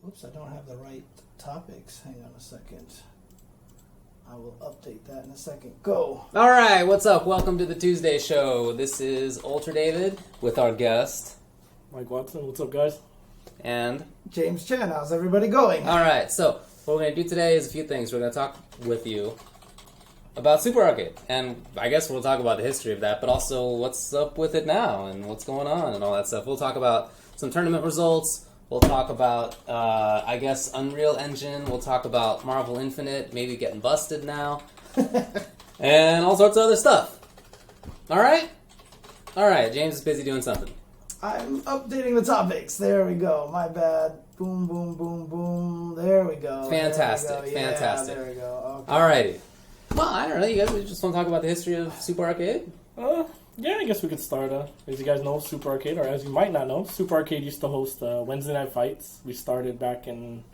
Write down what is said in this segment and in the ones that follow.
Oops, I don't have the right topics. Hang on a second. I will update that in a second. Go. All right, what's up? Welcome to the Tuesday show. This is Ultra David with our guest. Mike Watson, what's up, guys? And James Chen, how's everybody going? all right, so what we're going to do today is a few things. We're going to talk with you about Super Arcade. And I guess we'll talk about the history of that, but also what's up with it now and what's going on and all that stuff. We'll talk about some tournament results. We'll talk about, I guess, Unreal Engine. We'll talk about Marvel Infinite, maybe getting busted now. And all sorts of other stuff. All right? All right, James is busy doing something. I'm updating the topics. There we go. My bad. Boom, boom, boom, boom. There we go. Fantastic, there we go. fantastic. Yeah, there we go. Okay. All righty. Well, I don't know. You guys just want to talk about the history of Super Arcade? Yeah, I guess we could start. As you guys know, Super Arcade, or as you might not know, Super Arcade used to host Wednesday night fights. We started back in,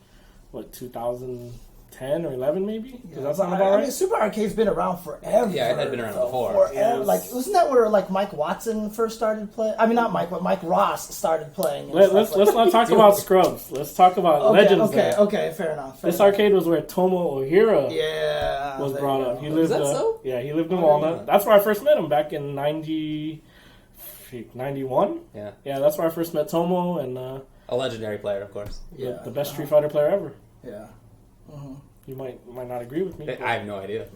2010 or 11 maybe? Does that sound about right? I mean, Super Arcade's been around forever. Yeah, it had been around before. Forever. Yes. Wasn't that where Mike Watson first started playing? I mean, not Mike, but Mike Ross started playing. Let's not talk about scrubs. Let's talk about legends. Okay, fair enough. This arcade was where Tomo Ohira was brought up. He lived. Is that so? Yeah, he lived in Walnut. That's where I first met him back in 91. Yeah. Yeah, that's where I first met Tomo and A legendary player, of course. the best Street Fighter player ever. Yeah. Mm-hmm. You might not agree with me. I have no idea.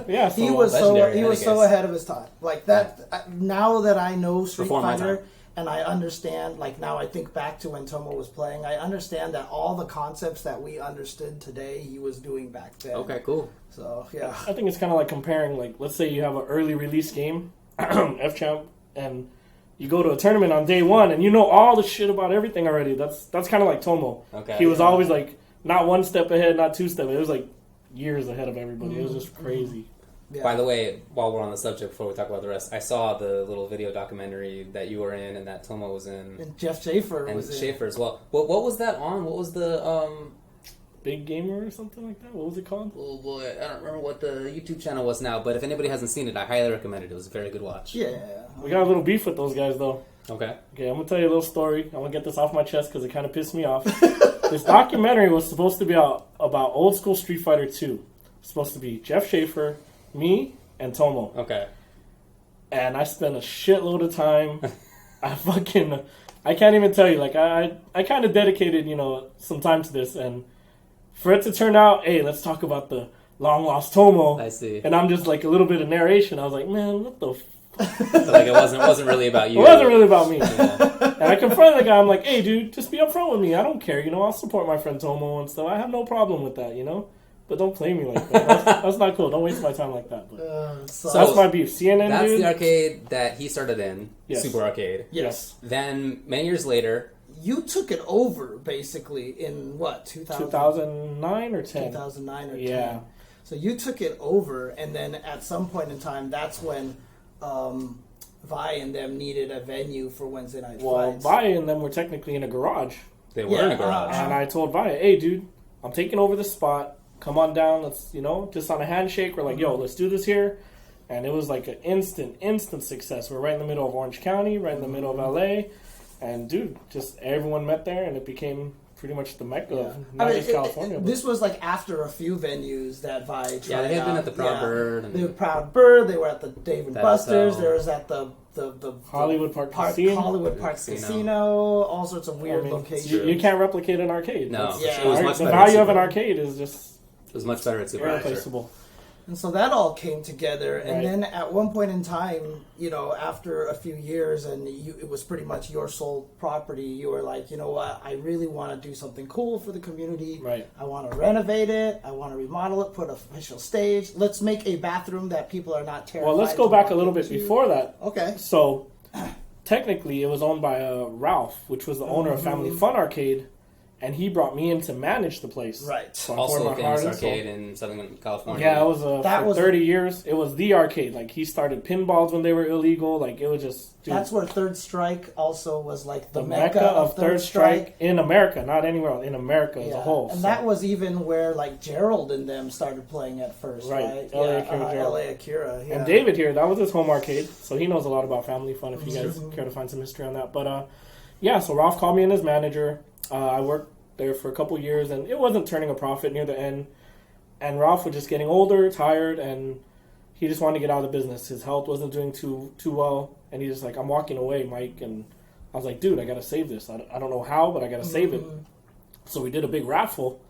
Yeah, so, He was legendary, so ahead of his time. Like that. Now that I know Street Before my Fighter time. and I understand, like now I think back to when Tomo was playing. I understand that all the concepts that we understood today, he was doing back then. Okay, cool. So yeah. I think it's kind of like comparing, let's say you have an early release game, FChamp, and you go to a tournament on day one, and you know all the shit about everything already. That's kind of like Tomo. Okay. He was always not one step ahead, not two steps. It was years ahead of everybody. It was just crazy. Yeah. By the way, while we're on the subject, before we talk about the rest, I saw the little video documentary that you were in and that Tomo was in. And Jeff Schaefer And was in. Schaefer as well. What was that on? What was the... Big Gamer or something like that? What was it called? Oh boy, I don't remember what the YouTube channel was now, but if anybody hasn't seen it, I highly recommend it. It was a very good watch. Yeah. We got a little beef with those guys, though. Okay. Okay, I'm going to tell you a little story. I'm going to get this off my chest because it kind of pissed me off. This documentary was supposed to be about old school Street Fighter 2. It's supposed to be Jeff Schaefer, me, and Tomo. Okay. And I spent a shitload of time. I can't even tell you. I kind of dedicated, some time to this. And for it to turn out, hey, let's talk about the long lost Tomo. I see. And I'm just a little bit of narration. I was like, man, what the It wasn't really about you. It wasn't really about me. Yeah. And I confronted the guy. I'm like, hey, dude, just be upfront with me. I don't care. I'll support my friend Tomo and stuff. I have no problem with that, But don't play me like that. That's not cool. Don't waste my time like that. But So that's my beef. CNN, That's dude. the arcade that he started in, Yes. Super Arcade. Yes. Then, many years later... you took it over, basically, in what, 2009 or 10? 2009 or 10. Yeah. So you took it over, and then at some point in time, that's when Vi and them needed a venue for Wednesday night fights. Vi and them were technically in a garage. They were in a garage. And I told Vi, hey, dude, I'm taking over the spot. Come on down. Let's, just on a handshake. We're like, yo, let's do this here. And it was like an instant success. We're right in the middle of Orange County, right in the middle of LA. And, dude, just everyone met there, and it became pretty much the mecca of not just California. This was after a few venues that Vi tried. Yeah, they had been at the Proud Bird. They were Proud Bird. They were at the Dave and Buster's. hotel. There was at the Hollywood Park Casino. Hollywood Park Casino. All sorts of weird locations. You can't replicate an arcade. No. Yeah. It was much The better value at of an Super. arcade is just It was much better at Super. irreplaceable. And so that all came together, and Right. then at one point in time, after a few years, and it was pretty much your sole property, you were like, you know what, I really want to do something cool for the community. Right. I want to renovate it. I want to remodel it, put an official stage. Let's make a bathroom that people are not terrified. Well, let's go to back walk a little bit into. before that. Okay. So, technically, it was owned by Ralph, which was the owner of Family Fun Arcade, and he brought me in to manage the place. Right. So I Also poured a my famous heart in, so- arcade in Southern California. Yeah, it was That for was- 30 years. It was the arcade. He started pinballs when they were illegal. It was just... Dude, That's where Third Strike also was the mecca of Third Strike in America, not anywhere else, in America as a whole. And so. that was even where Gerald and them started playing at first, right? LA Akira Gerald. LA Akira. Yeah. And David here, that was his home arcade, so he knows a lot about Family Fun if you guys care to find some history on that. But, so Ralph called me in as manager. I worked there for a couple years, and it wasn't turning a profit near the end. And Ralph was just getting older, tired, and he just wanted to get out of the business. His health wasn't doing too well, and he's just like, I'm walking away, Mike. And I was like, dude, I got to save this. I don't know how, but I got to save it. So we did a big raffle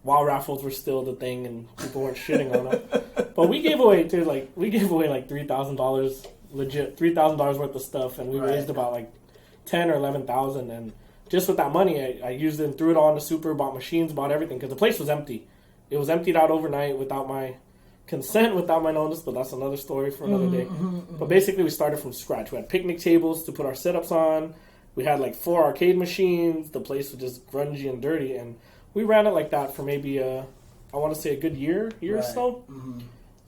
while raffles were still the thing and people weren't shitting on them. But we gave away, dude, like $3,000, legit $3,000 worth of stuff, and we raised about like 10 or 11,000. And just with that money, I used it and threw it all into Super, bought machines, bought everything, because the place was empty. It was emptied out overnight without my consent, without my notice, but that's another story for another day. But basically, we started from scratch. We had picnic tables to put our setups on. We had like 4 arcade machines. The place was just grungy and dirty, and we ran it like that for maybe I want to say a good year or so.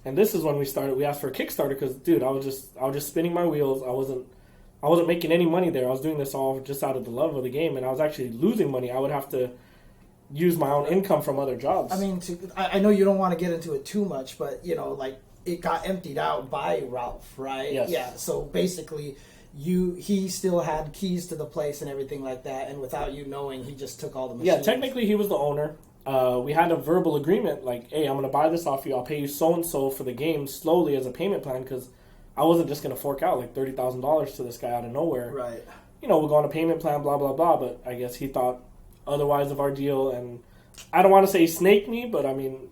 And this is when we started. We asked for a Kickstarter because, dude, I was just spinning my wheels. I wasn't making any money there. I was doing this all just out of the love of the game, and I was actually losing money. I would have to use my own income from other jobs. I mean, I know you don't want to get into it too much, but, you know, like, it got emptied out by Ralph, right? Yes. Yeah, so basically, he still had keys to the place and everything like that, and without you knowing, he just took all the machines. Yeah, technically, he was the owner. We had a verbal agreement, like, hey, I'm going to buy this off you. I'll pay you so-and-so for the game slowly as a payment plan, because I wasn't just going to fork out, like, $30,000 to this guy out of nowhere. Right. You know, we'll go on a payment plan, blah, blah, blah, but I guess he thought otherwise of our deal, and I don't want to say he snaked me, but I mean,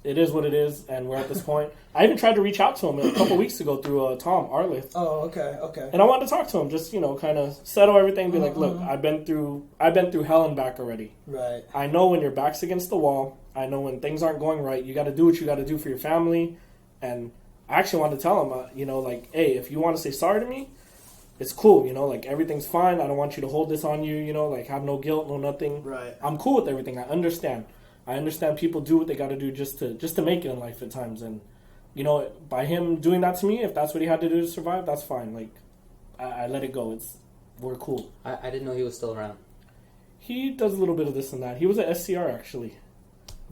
it is what it is, and we're at this point. I even tried to reach out to him a couple weeks ago through Tom Arlith. Oh, okay. And I wanted to talk to him, just, you know, kind of settle everything, be like, look, I've been through hell and back already. Right. I know when your back's against the wall. I know when things aren't going right. You got to do what you got to do for your family. And I actually wanted to tell him, you know, like, hey, if you want to say sorry to me, it's cool, you know, like, everything's fine. I don't want you to hold this on you, you know, like, have no guilt, no nothing. Right. I'm cool with everything. I understand. I understand people do what they got to do just to make it in life at times. And, you know, by him doing that to me, if that's what he had to do to survive, that's fine. Like, I let it go. We're cool. I didn't know he was still around. He does a little bit of this and that. He was at SCR, actually.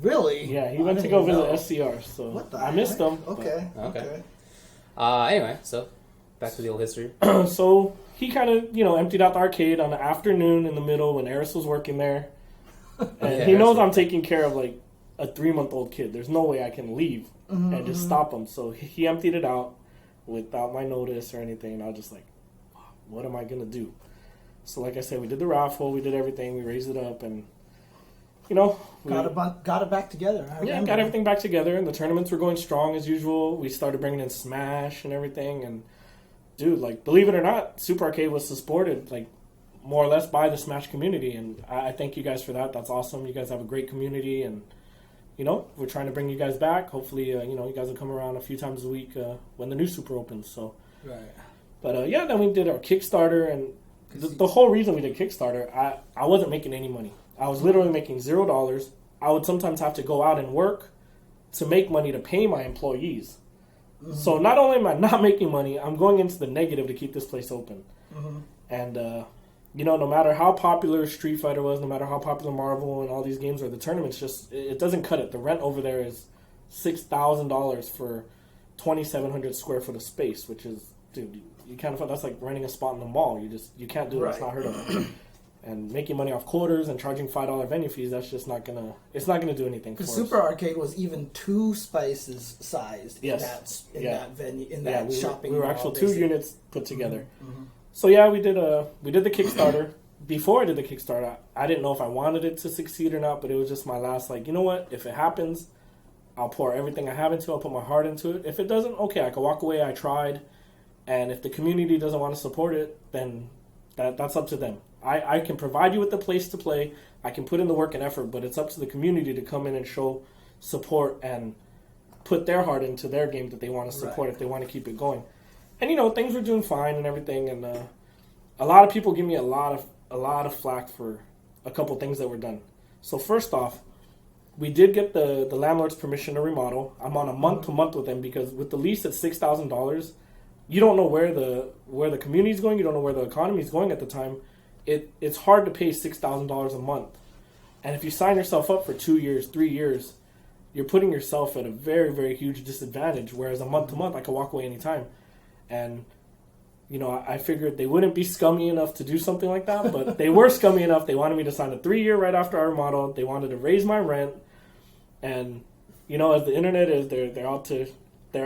Really? Yeah, he went to go visit SCR, so what the I missed him. Okay. Anyway, so back to the old history. So he kind of, you know, emptied out the arcade on the afternoon in the middle when Eris was working there. And he knows I'm taking care of, like, a 3-month-old kid. There's no way I can leave and just stop him. So he emptied it out without my notice or anything. And I was just like, what am I going to do? So like I said, we did the raffle. We did everything. We raised it up. And, you know. Got it back together. Got everything back together. And the tournaments were going strong as usual. We started bringing in Smash and everything. And, dude, like, believe it or not, Super Arcade was supported, like, more or less by the Smash community, and I thank you guys for that. That's awesome. You guys have a great community, and, you know, we're trying to bring you guys back. Hopefully, you know, you guys will come around a few times a week when the new Super opens. So, right. But yeah, then we did our Kickstarter, and the whole reason we did Kickstarter, I wasn't making any money. I was literally making $0. I would sometimes have to go out and work to make money to pay my employees. So not only am I not making money, I'm going into the negative to keep this place open. And you know, no matter how popular Street Fighter was, no matter how popular Marvel and all these games are, the tournaments just, it doesn't cut it. The rent over there is $6,000 for 2,700 square foot of space, which is, dude, you can't afford, that's like renting a spot in the mall. You can't do it. It's not heard of. And making money off quarters and charging $5 venue fees, that's just not gonna, it's not gonna do anything for us. Super Arcade was even 2 spaces sized in that venue, in that shopping mall. We were actually 2 units put together. So yeah, we did the Kickstarter. Before I did the Kickstarter, I didn't know if I wanted it to succeed or not, but it was just my last, like, you know what? If it happens, I'll pour everything I have into it. I'll put my heart into it. If it doesn't, okay, I can walk away. I tried. And if the community doesn't want to support it, then that's up to them. I can provide you with the place to play. I can put in the work and effort, but it's up to the community to come in and show support and put their heart into their game that they want to support if they want to keep it going. And, you know, things were doing fine and everything, and a lot of people give me a lot of flack for a couple things that were done. So first off, we did get the landlord's permission to remodel. I'm on a month-to-month with them because with the lease at $6,000, you don't know where the community's going. You don't know where the economy's going at the time. It's hard to pay $6,000 a month. And if you sign yourself up for 2 years, 3 years, you're putting yourself at a very, very huge disadvantage, whereas a month-to-month, I can walk away anytime. And I figured they wouldn't be scummy enough to do something like that, but they were scummy enough. They wanted me to sign a 3-year right after our remodel. They wanted to raise my rent, and as the internet is, they're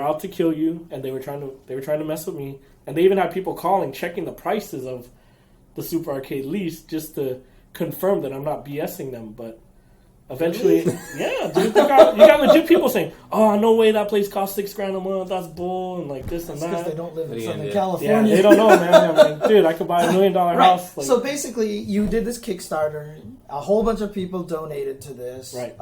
out to kill you, and they were trying to mess with me, and they even had people calling, checking the prices of the Super Arcade lease just to confirm that I'm not BSing them, but. Eventually, yeah, dude, you got legit people saying, "Oh, no way, that place costs $6,000 a month. That's bull," and like this and that. Because they don't live in Southern California. Yeah, they don't know, man. I'm like, dude, I could buy $1 million house. Like, so basically, you did this Kickstarter. A whole bunch of people donated to this. Right.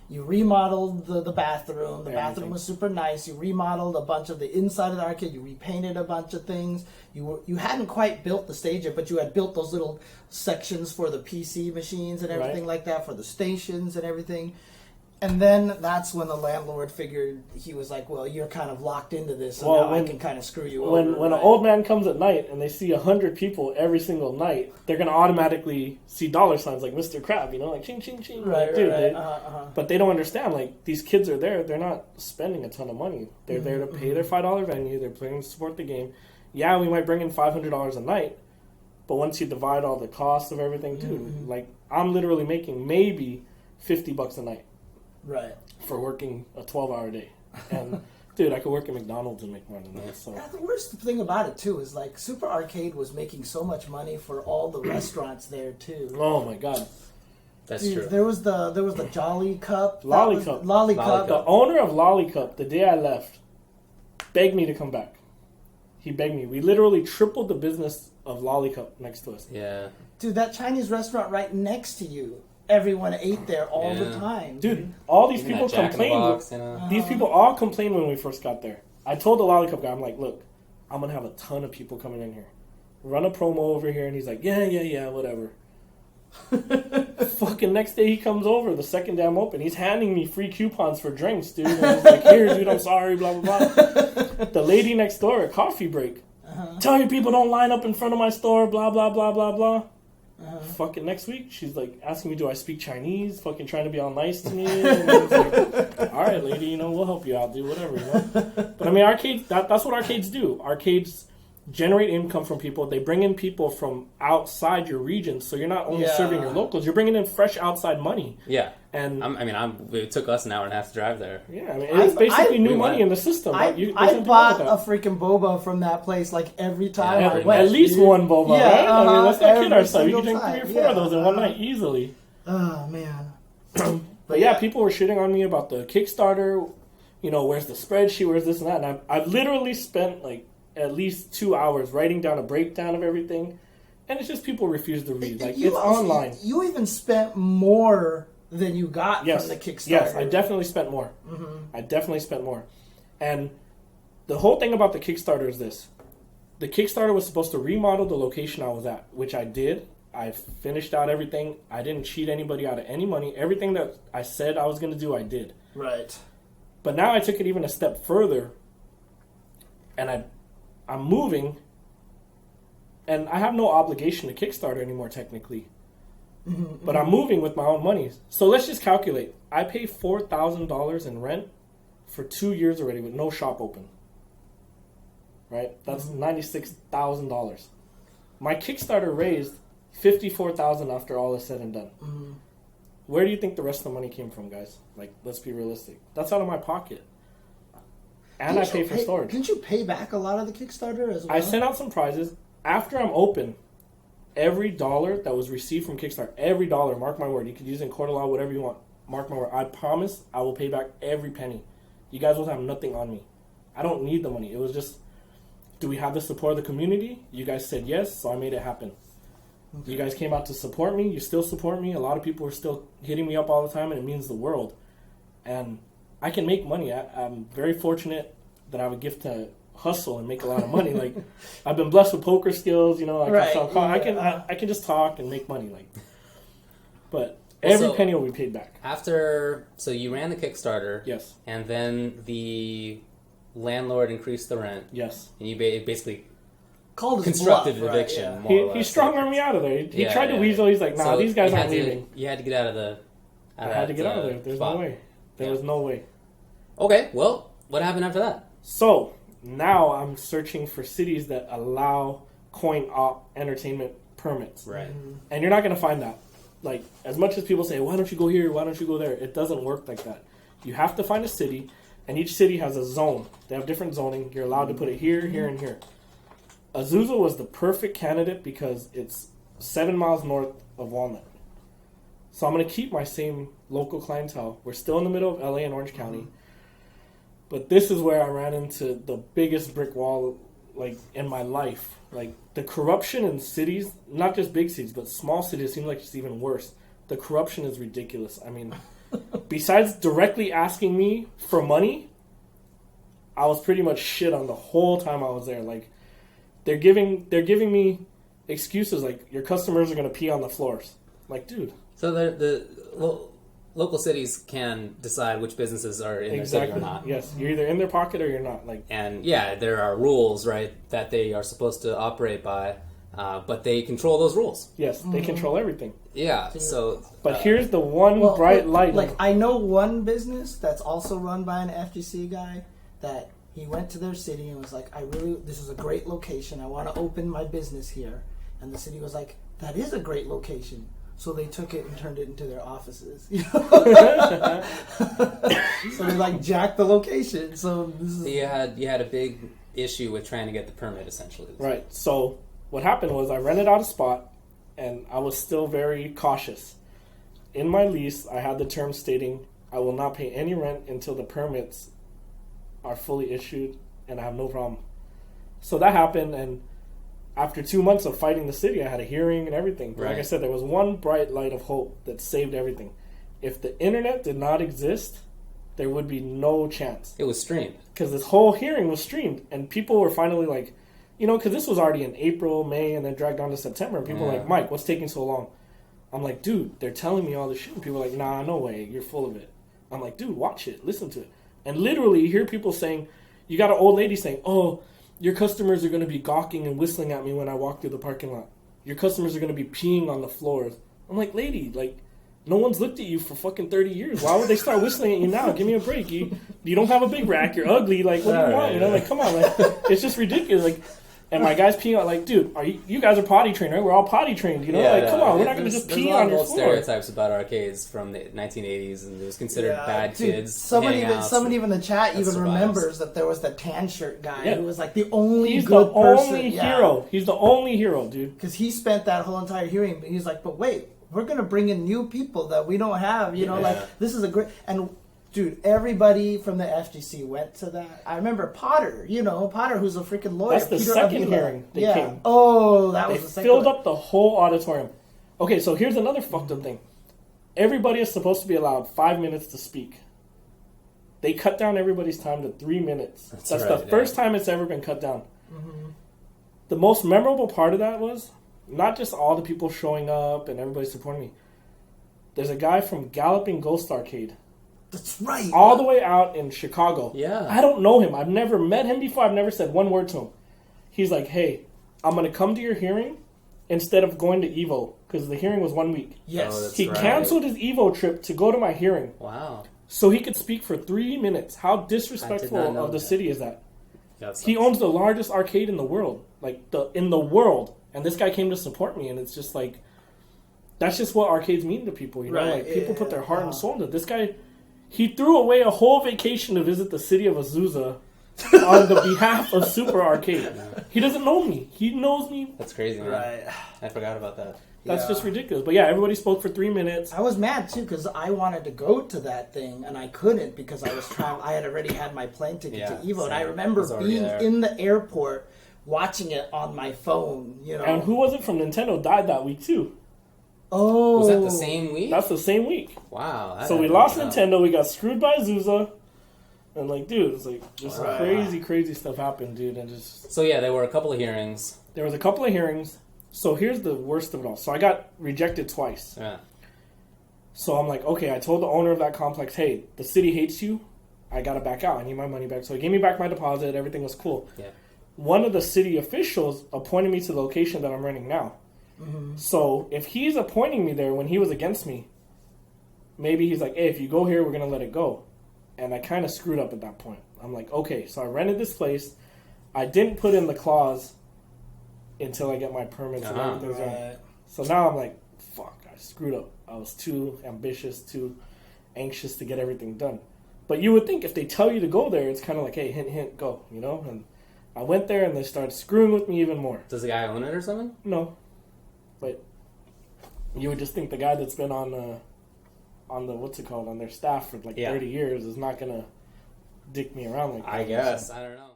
You remodeled the bathroom. The bathroom was super nice. You remodeled a bunch of the inside of the arcade. You repainted a bunch of things. You hadn't quite built the stage yet, but you had built those little sections for the PC machines and everything like that, for the stations and everything. And then that's when the landlord figured, he was like, well, you're kind of locked into this, so now I can kind of screw you over. When an old man comes at night and they see 100 people every single night, they're going to automatically see dollar signs like Mr. Crab, like ching, ching, ching. Right, like, dude, right. But they don't understand, like, these kids are there, they're not spending a ton of money. They're there to pay their $5 venue, they're playing to support the game. Yeah, we might bring in $500 a night, but once you divide all the costs of everything, dude, like, I'm literally making maybe $50 a night. Right. For working a 12-hour day. And, dude, I could work at McDonald's and make more than that. So. The worst thing about it, too, is, like, Super Arcade was making so much money for all the restaurants there, too. Oh, my God. That's Dude, true. There was the Jolly Cup. Lollicup. Lollicup. The owner of Lollicup, the day I left, begged me to come back. He begged me. We literally tripled the business of Lollicup next to us. Yeah. Dude, that Chinese restaurant right next to you. Everyone ate there all the time. Dude, all these Even people that Jack in the complained. Box, These people all complained when we first got there. I told the Lollicup guy, I'm like, look, I'm going to have a ton of people coming in here. Run a promo over here. And he's like, yeah, whatever. Fucking next day he comes over, the second day I'm open. He's handing me free coupons for drinks, dude. And he's like, here, dude, I'm sorry, blah, blah, blah. The lady next door, a coffee break. Tell your people don't line up in front of my store, blah, blah, blah, blah, blah. Fucking next week, she's like asking me, do I speak Chinese? Fucking trying to be all nice to me. And I was like, all right, lady, we'll help you out, dude, whatever. But I mean, arcades, that's what arcades do. Arcades generate income from people. They bring in people from outside your region, so you're not only serving your locals, you're bringing in fresh outside money. Yeah. And it took us an hour and a half to drive there. Yeah, I mean, it's basically new money in the system. I bought a freaking boba from that place like every time I went. At least one boba, right? I mean, let's not kid ourselves. You can drink 3 or 4 of those in one night easily. Oh, man. But yeah, people were shitting on me about the Kickstarter. Where's the spreadsheet? Where's this and that? And I've literally spent like at least 2 hours writing down a breakdown of everything. And it's just people refuse to read. Like, it's online. You even spent more than you got from the Kickstarter. Yes, I definitely spent more. I definitely spent more. And the whole thing about the Kickstarter is this. The Kickstarter was supposed to remodel the location I was at, which I did. I finished out everything. I didn't cheat anybody out of any money. Everything that I said I was going to do, I did. Right. But now I took it even a step further. And I'm moving. And I have no obligation to Kickstarter anymore, technically. But I'm moving with my own money. So let's just calculate. I pay $4,000 in rent for 2 years already with no shop open. Right? That's $96,000. My Kickstarter raised $54,000 after all is said and done. Where do you think the rest of the money came from, guys? Like, let's be realistic. That's out of my pocket. And I pay for storage. Didn't you pay back a lot of the Kickstarter as well? I sent out some prizes. After I'm open, every dollar that was received from Kickstarter, every dollar, mark my word, you could use it in court of law, whatever you want, mark my word, I promise I will pay back every penny. You guys will have nothing on me. I don't need the money. It was just, do we have the support of the community? You guys said yes, so I made it happen. Okay. You guys came out to support me. You still support me. A lot of people are still hitting me up all the time, and it means the world. And I can make money. I'm very fortunate that I have a gift to hustle and make a lot of money. Like, I've been blessed with poker skills, I can just talk and make money. Like, but every penny will be paid back. So you ran the Kickstarter. Yes. And then the landlord increased the rent. Yes. And you basically called constructed an eviction. More or less. He strong-armed me out of there. He tried to weasel. He's like, nah, these guys aren't leaving. You had to get out of the I had to get out of there. There's no way. There was no way. Okay, well, what happened after that? So, now I'm searching for cities that allow coin-op entertainment permits. Right. And you're not going to find that. Like, as much as people say, why don't you go here, why don't you go there? It doesn't work like that. You have to find a city, and each city has a zone. They have different zoning. You're allowed to put it here, here, and here. Azusa was the perfect candidate because it's 7 miles north of Walnut. So I'm going to keep my same local clientele. We're still in the middle of LA and Orange County. But this is where I ran into the biggest brick wall, like, in my life. Like, the corruption in cities, not just big cities, but small cities, seems like it's even worse. The corruption is ridiculous. I mean, besides directly asking me for money, I was pretty much shit on the whole time I was there. Like, they're giving me excuses like, your customers are going to pee on the floors. Like, dude. So local cities can decide which businesses are in their city or not. Yes, you're either in their pocket or you're not. Like, and yeah, there are rules, right, that they are supposed to operate by, but they control those rules. Yes, they control everything. Yeah. So, but here's the one bright light. Like, I know one business that's also run by an FGC guy that he went to their city and was like, this is a great location. I want to open my business here. And the city was like, that is a great location. So they took it and turned it into their offices. So they like jacked the location. So this is... you had a big issue with trying to get the permit, essentially. Right. So what happened was I rented out a spot, and I was still very cautious. In my lease, I had the term stating I will not pay any rent until the permits are fully issued, and I have no problem. So that happened, and after 2 months of fighting the city, I had a hearing and everything. But like I said, there was one bright light of hope that saved everything. If the internet did not exist, there would be no chance. It was streamed. Because this whole hearing was streamed. And people were finally like, because this was already in April, May, and then dragged on to September. And people were like, Mike, what's taking so long? I'm like, dude, they're telling me all this shit. And people are like, nah, no way, you're full of it. I'm like, dude, watch it, listen to it. And literally, you hear people saying, you got an old lady saying, oh, your customers are going to be gawking and whistling at me when I walk through the parking lot. Your customers are going to be peeing on the floors. I'm like, lady, like, no one's looked at you for fucking 30 years. Why would they start whistling at you now? Give me a break. You don't have a big rack. You're ugly. Like, what do you want? Like, come on. Like, it's just ridiculous. Like, and my guy's peeing on, like, dude, you guys are potty trained, right? We're all potty trained, Come on, we're not going to just pee on your floor. There's a lot of old stereotypes about arcades from the 1980s, and it was considered bad kids. Someone even in the chat even remembers that there was the tan shirt guy who was like the only good person. He's the only hero, dude. Because he spent that whole entire hearing, he's like, but wait, we're going to bring in new people that we don't have, like, this is a great... And dude, everybody from the FGC went to that. I remember Potter, Potter, who's a freaking lawyer. That's the Peter second Avila. hearing they came. Oh, that was the second They filled one. up the whole auditorium. Okay, so here's another fucked up thing. Everybody is supposed to be allowed 5 minutes to speak. They cut down everybody's time to 3 minutes. That's the first time it's ever been cut down. Mm-hmm. The most memorable part of that was not just all the people showing up and everybody supporting me. There's a guy from Galloping Ghost Arcade. That's right. All the way out in Chicago. Yeah. I don't know him. I've never met him before. I've never said one word to him. He's like, hey, I'm going to come to your hearing instead of going to Evo, because the hearing was 1 week. Yes. He canceled his Evo trip to go to my hearing. Wow. So he could speak for 3 minutes. How disrespectful of the city is that? He owns the largest arcade in the world. In the world. And this guy came to support me, and it's just like, that's just what arcades mean to people, Like, people put their heart and soul into it. This guy... He threw away a whole vacation to visit the city of Azusa on the behalf of Super Arcade. He doesn't know me. He knows me. That's crazy, man. Right. I forgot about that. That's just ridiculous. But yeah, everybody spoke for 3 minutes. I was mad too because I wanted to go to that thing and I couldn't because I was traveling. I had already had my plane ticket to Evo, and I remember being in the airport watching it on my phone. And who was it from Nintendo died that week too? Oh, was that the same week? That's the same week. Wow. So we lost Nintendo. We got screwed by Azusa. And dude, it's just crazy stuff happened, dude. And just so there were a couple of hearings. There was a couple of hearings. So here's the worst of it all. So I got rejected twice. Yeah. So I'm like, okay. I told the owner of that complex, hey, the city hates you. I gotta back out. I need my money back. So he gave me back my deposit. Everything was cool. Yeah. One of the city officials appointed me to the location that I'm renting now. Mm-hmm. So if he's appointing me there when he was against me, maybe he's like, hey, if you go here, we're going to let it go. And I kind of screwed up at that point. I'm like, okay, so I rented this place. I didn't put in the clause until I get my permits and everything's done. So now I'm like, fuck, I screwed up. I was too ambitious, too anxious to get everything done. But you would think if they tell you to go there, it's kind of like, hey, hint, hint, go, you know? And I went there and they started screwing with me even more. Does the guy own it or something? No. But you would just think the guy that's been on the what's it called, on their staff for like 30 years is not going to dick me around like that. I guess. I don't know.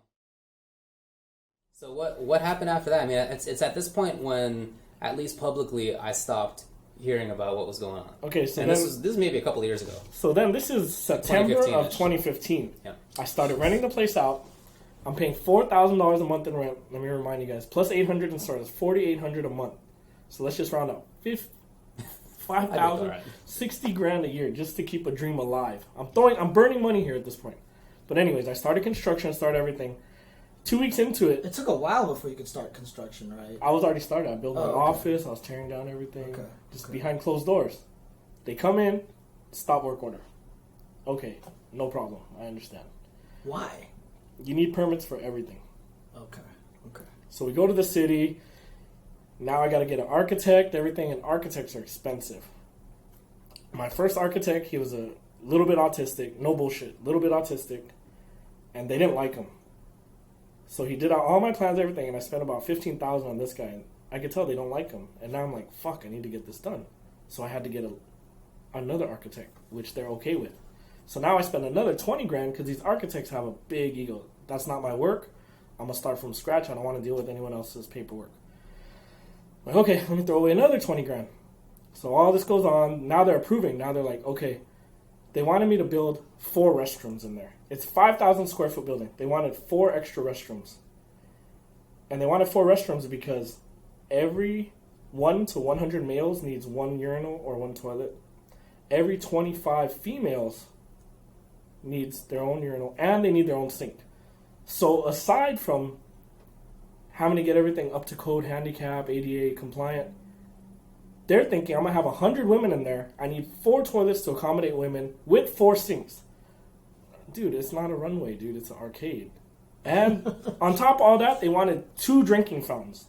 So what happened after that? I mean, it's at this point when, at least publicly, I stopped hearing about what was going on. Okay, so this is maybe a couple of years ago. So then this is September of 2015. Yeah. I started renting the place out. I'm paying $4,000 a month in rent. Let me remind you guys. Plus $800 in stores. $4,800 a month. So let's just round up. $5,000, right. $60,000 a year just to keep a dream alive. I'm burning money here at this point. But anyways, I started construction, started everything. 2 weeks into it. It took a while before you could start construction, right? I was already started. I built my office. I was tearing down everything. Just behind closed doors. They come in, stop work order. Okay, no problem. I understand. Why? You need permits for everything. Okay. So we go to the city. Now I got to get an architect, everything, and architects are expensive. My first architect, he was a little bit autistic. No bullshit. Little bit autistic. And they didn't like him. So he did all my plans, everything, and I spent about $15,000 on this guy. And I could tell they don't like him. And now I'm like, fuck, I need to get this done. So I had to get another architect, which they're okay with. So now I spend another $20,000 because these architects have a big ego. That's not my work. I'm going to start from scratch. I don't want to deal with anyone else's paperwork. Like, okay, let me throw away another $20,000. So all this goes on. Now they're approving. Now they're like, okay. They wanted me to build 4 restrooms in there. It's 5,000 square foot building. They wanted 4 extra restrooms. And they wanted 4 restrooms because every 1 to 100 males needs 1 urinal or 1 toilet. Every 25 females needs their own urinal and they need their own sink. So aside from having to get everything up to code, handicap, ADA compliant, they're thinking I'm going to have 100 women in there. I need 4 toilets to accommodate women with 4 sinks. Dude, it's not a runway, dude. It's an arcade. And on top of all that, they wanted 2 drinking fountains.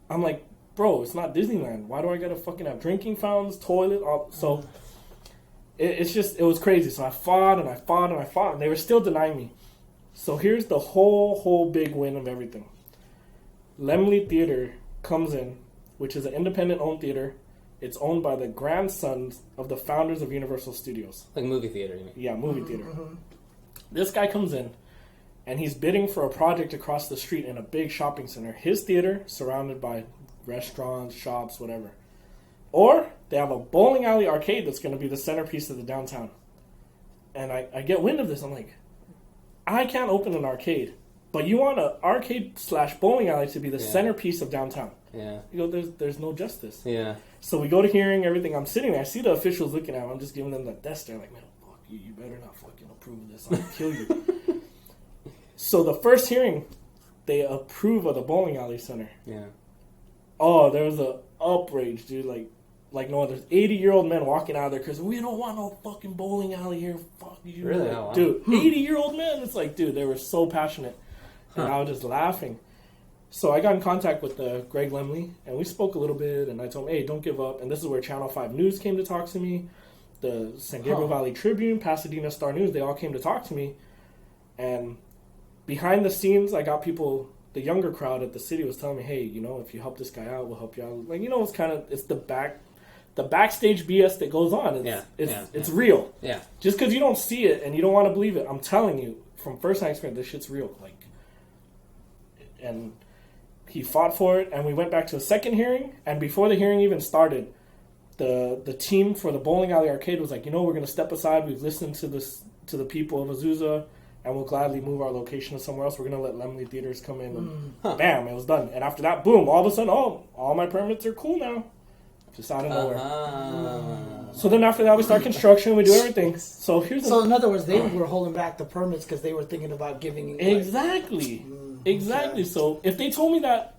I'm like, bro, it's not Disneyland. Why do I got to fucking have drinking fountains, toilet? So it was crazy. So I fought and I fought and I fought, and they were still denying me. So here's the whole big win of everything. Laemmle Theater comes in, which is an independent-owned theater. It's owned by the grandsons of the founders of Universal Studios. Like movie theater, you mean? Yeah, movie theater. This guy comes in, and he's bidding for a project across the street in a big shopping center. His theater, surrounded by restaurants, shops, whatever. Or they have a bowling alley arcade that's going to be the centerpiece of the downtown. And I get wind of this. I'm like, I can't open an arcade, but you want an arcade/bowling alley to be the centerpiece of downtown. Yeah. You go, there's no justice. Yeah. So we go to hearing everything. I'm sitting there. I see the officials looking at me. I'm just giving them the death stare. Like, man, fuck you. You better not fucking approve of this. I'll kill you. So the first hearing, they approve of the bowling alley center. Yeah. Oh, there was a outrage, dude. Like no, there's 80-year-old men walking out of there because we don't want no fucking bowling alley here. Fuck you. Really? Oh, wow. Dude, 80-year-old men. It's like, dude, they were so passionate. And I was just laughing. So I got in contact with Greg Laemmle, and we spoke a little bit, and I told him, hey, don't give up. And this is where Channel 5 News came to talk to me, the San Gabriel Valley Tribune, Pasadena Star News, they all came to talk to me. And behind the scenes, I got people, the younger crowd at the city was telling me, hey, you know, if you help this guy out, we'll help you out. Like, you know, it's the backstage BS that goes on. It's real. Yeah. Just because you don't see it and you don't want to believe it, I'm telling you, from first-hand experience, this shit's real. And he fought for it, and we went back to a second hearing, and before the hearing even started, the team for the bowling alley arcade was like, you know, we're going to step aside. We've listened to the people of Azusa, and we'll gladly move our location to somewhere else. We're going to let Laemmle Theaters come in. And bam, it was done. And after that, boom, all of a sudden, all my permits are cool now. Just out of nowhere. So then after that, we start construction. We do everything. So in other words, they were holding back the permits because they were thinking about giving. Exactly. Exactly. Okay. So if they told me that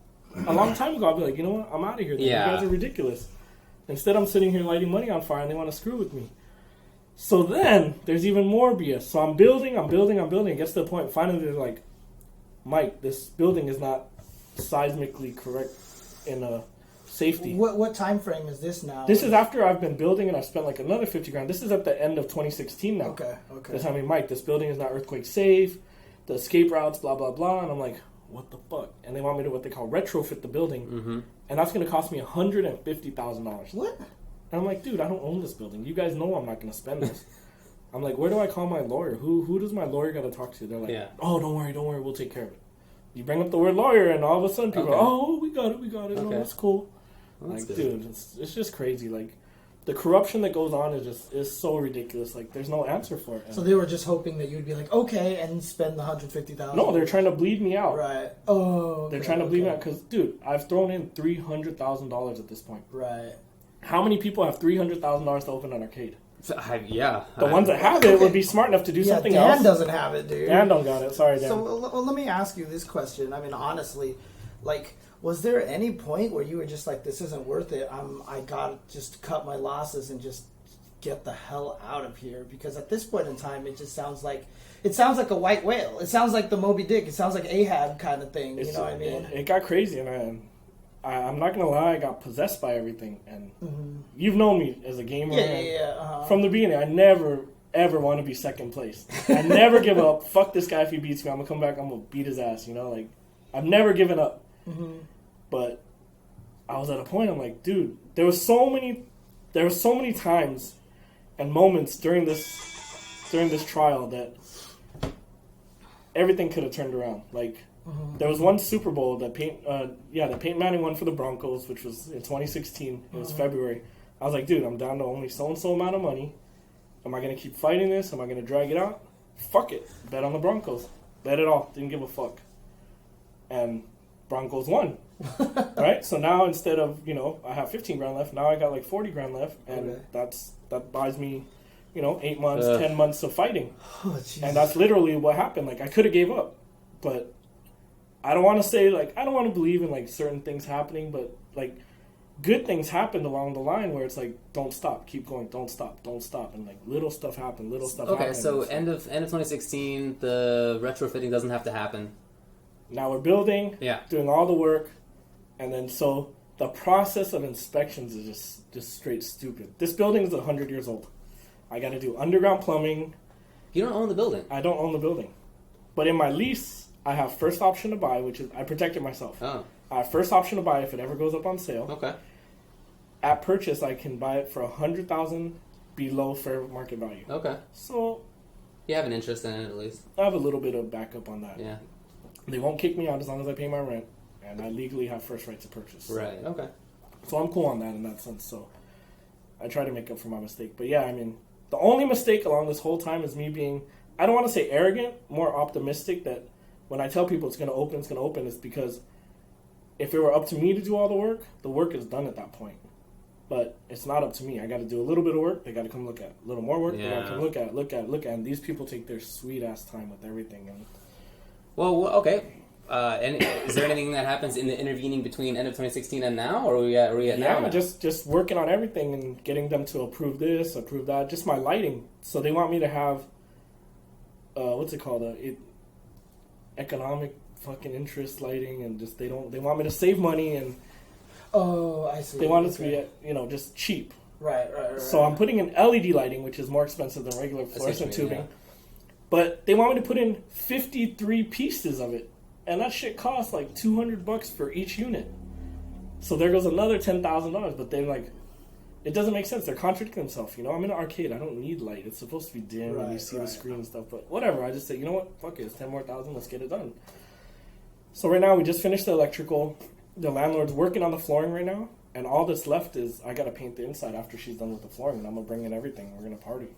a long time ago, I'd be like, you know what? I'm out of here. Yeah. You guys are ridiculous. Instead, I'm sitting here lighting money on fire, and they want to screw with me. So then there's even more BS. So I'm building. It gets to the point. Finally, they're like, Mike, this building is not seismically correct in a safety. What time frame is this now? This is after I've been building and I spent like another $50,000. This is at the end of 2016 now. Okay. They're telling me, Mike, this building is not earthquake safe. The escape routes, blah blah blah, and I'm like, what the fuck? And they want me to what they call retrofit the building, and that's going to cost me $150,000. What? And I'm like, dude, I don't own this building. You guys know I'm not going to spend this. I'm like, where do I call my lawyer? Who does my lawyer got to talk to? They're like, oh, don't worry, we'll take care of it. You bring up the word lawyer, and all of a sudden people are, oh, we got it. Okay. No, that's cool. Well, that's like, good. dude, it's just crazy. Like, the corruption that goes on is so ridiculous. Like, there's no answer for it. So they were just hoping that you'd be like, okay, and spend the $150,000. No, they're trying to bleed me out. Right. Oh. They're trying to bleed me out because, dude, I've thrown in $300,000 at this point. Right. How many people have $300,000 to open an arcade? Yeah. The ones that have it would be smart enough to do something Dan else. doesn't have it, dude. Dan don't got it. Sorry, Dan. So let me ask you this question. I mean, honestly, like, was there any point where you were just like, this isn't worth it? I got to just cut my losses and just get the hell out of here? Because at this point in time, it just sounds like a white whale. It sounds like the Moby Dick. It sounds like Ahab kind of thing. You know what I mean? It got crazy, and I'm not gonna lie, I got possessed by everything. And you've known me as a gamer. From the beginning, I never ever want to be second place. I never give up. Fuck this guy if he beats me. I'm gonna come back. I'm gonna beat his ass. You know, like I've never given up. But I was at a point. I'm like, dude, there was so many times and moments during this trial that everything could have turned around. Like. There was one Super Bowl that Peyton Manning won for the Broncos, which was in 2016. It was February. I was like, dude, I'm down to only so-and-so amount of money. Am I going to keep fighting this? Am I going to drag it out? Fuck it. Bet on the Broncos. Bet it all. Didn't give a fuck. And Broncos won. Right? So now instead of, I have 15 grand left, now I got like 40 grand left. And that buys me, 8 months, 10 months of fighting. Oh, and that's literally what happened. Like, I could have gave up. But I don't want to say, I don't want to believe in, certain things happening, but, good things happened along the line where it's don't stop, keep going, don't stop. And, little stuff happened, happened. Okay, so end of 2016, the retrofitting doesn't have to happen. Now we're building, doing all the work, and then so the process of inspections is just straight stupid. This building is 100 years old. I got to do underground plumbing. You don't own the building? I don't own the building. But in my lease, I have first option to buy, which is I protected myself. Oh. I have first option to buy if it ever goes up on sale. Okay. At purchase, I can buy it for $100,000 below fair market value. Okay. So you have an interest in it at least. I have a little bit of backup on that. Yeah. They won't kick me out as long as I pay my rent, and I legally have first right to purchase. Right. Okay. So I'm cool on that in that sense. So I try to make up for my mistake. But yeah, I mean, the only mistake along this whole time is me being, I don't want to say arrogant, more optimistic that when I tell people it's going to open, it's because if it were up to me to do all the work is done at that point. But it's not up to me. I got to do a little bit of work. They got to come look at it. A little more work. They got to come look at it. And these people take their sweet ass time with everything. And well, okay. And is there anything that happens in the intervening between end of 2016 and now, or are we at now? Yeah, just working on everything and getting them to approve this, approve that. Just my lighting. So they want me to have, what's it called? Economic fucking interest lighting, and just they want me to save money, and I see. They want it to be just cheap. Right. So I'm putting in LED lighting, which is more expensive than regular fluorescent tubing. Yeah. But they want me to put in 53 pieces of it, and that shit costs like $200 for each unit. So there goes another $10,000. But they're like, it doesn't make sense. They're contradicting themselves. I'm in an arcade. I don't need light. It's supposed to be dim and you see the screen and stuff. But whatever. I just say, you know what? Fuck it. It's $10,000 more. Let's get it done. So right now we just finished the electrical. The landlord's working on the flooring right now. And all that's left is I got to paint the inside after she's done with the flooring. And I'm going to bring in everything. We're going to party.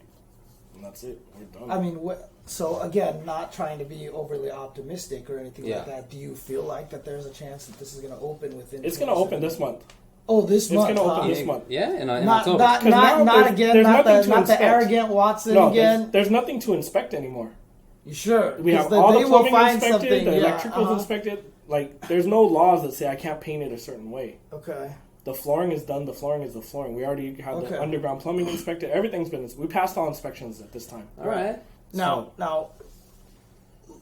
And that's it. We're done. I mean, so again, not trying to be overly optimistic or anything like that. Do you feel like that there's a chance that this is going to open within? It's going to open this month. Oh, this month. It's going to open this month. Yeah, in not October. Not again. Not the arrogant Watson again. There's nothing to inspect anymore. You sure? We have all the plumbing inspected, the electrical's inspected. There's no laws that say I can't paint it a certain way. Okay. The flooring is done. The flooring is the flooring. We already have the underground plumbing inspected. Everything's been. We passed all inspections at this time. All right. Now,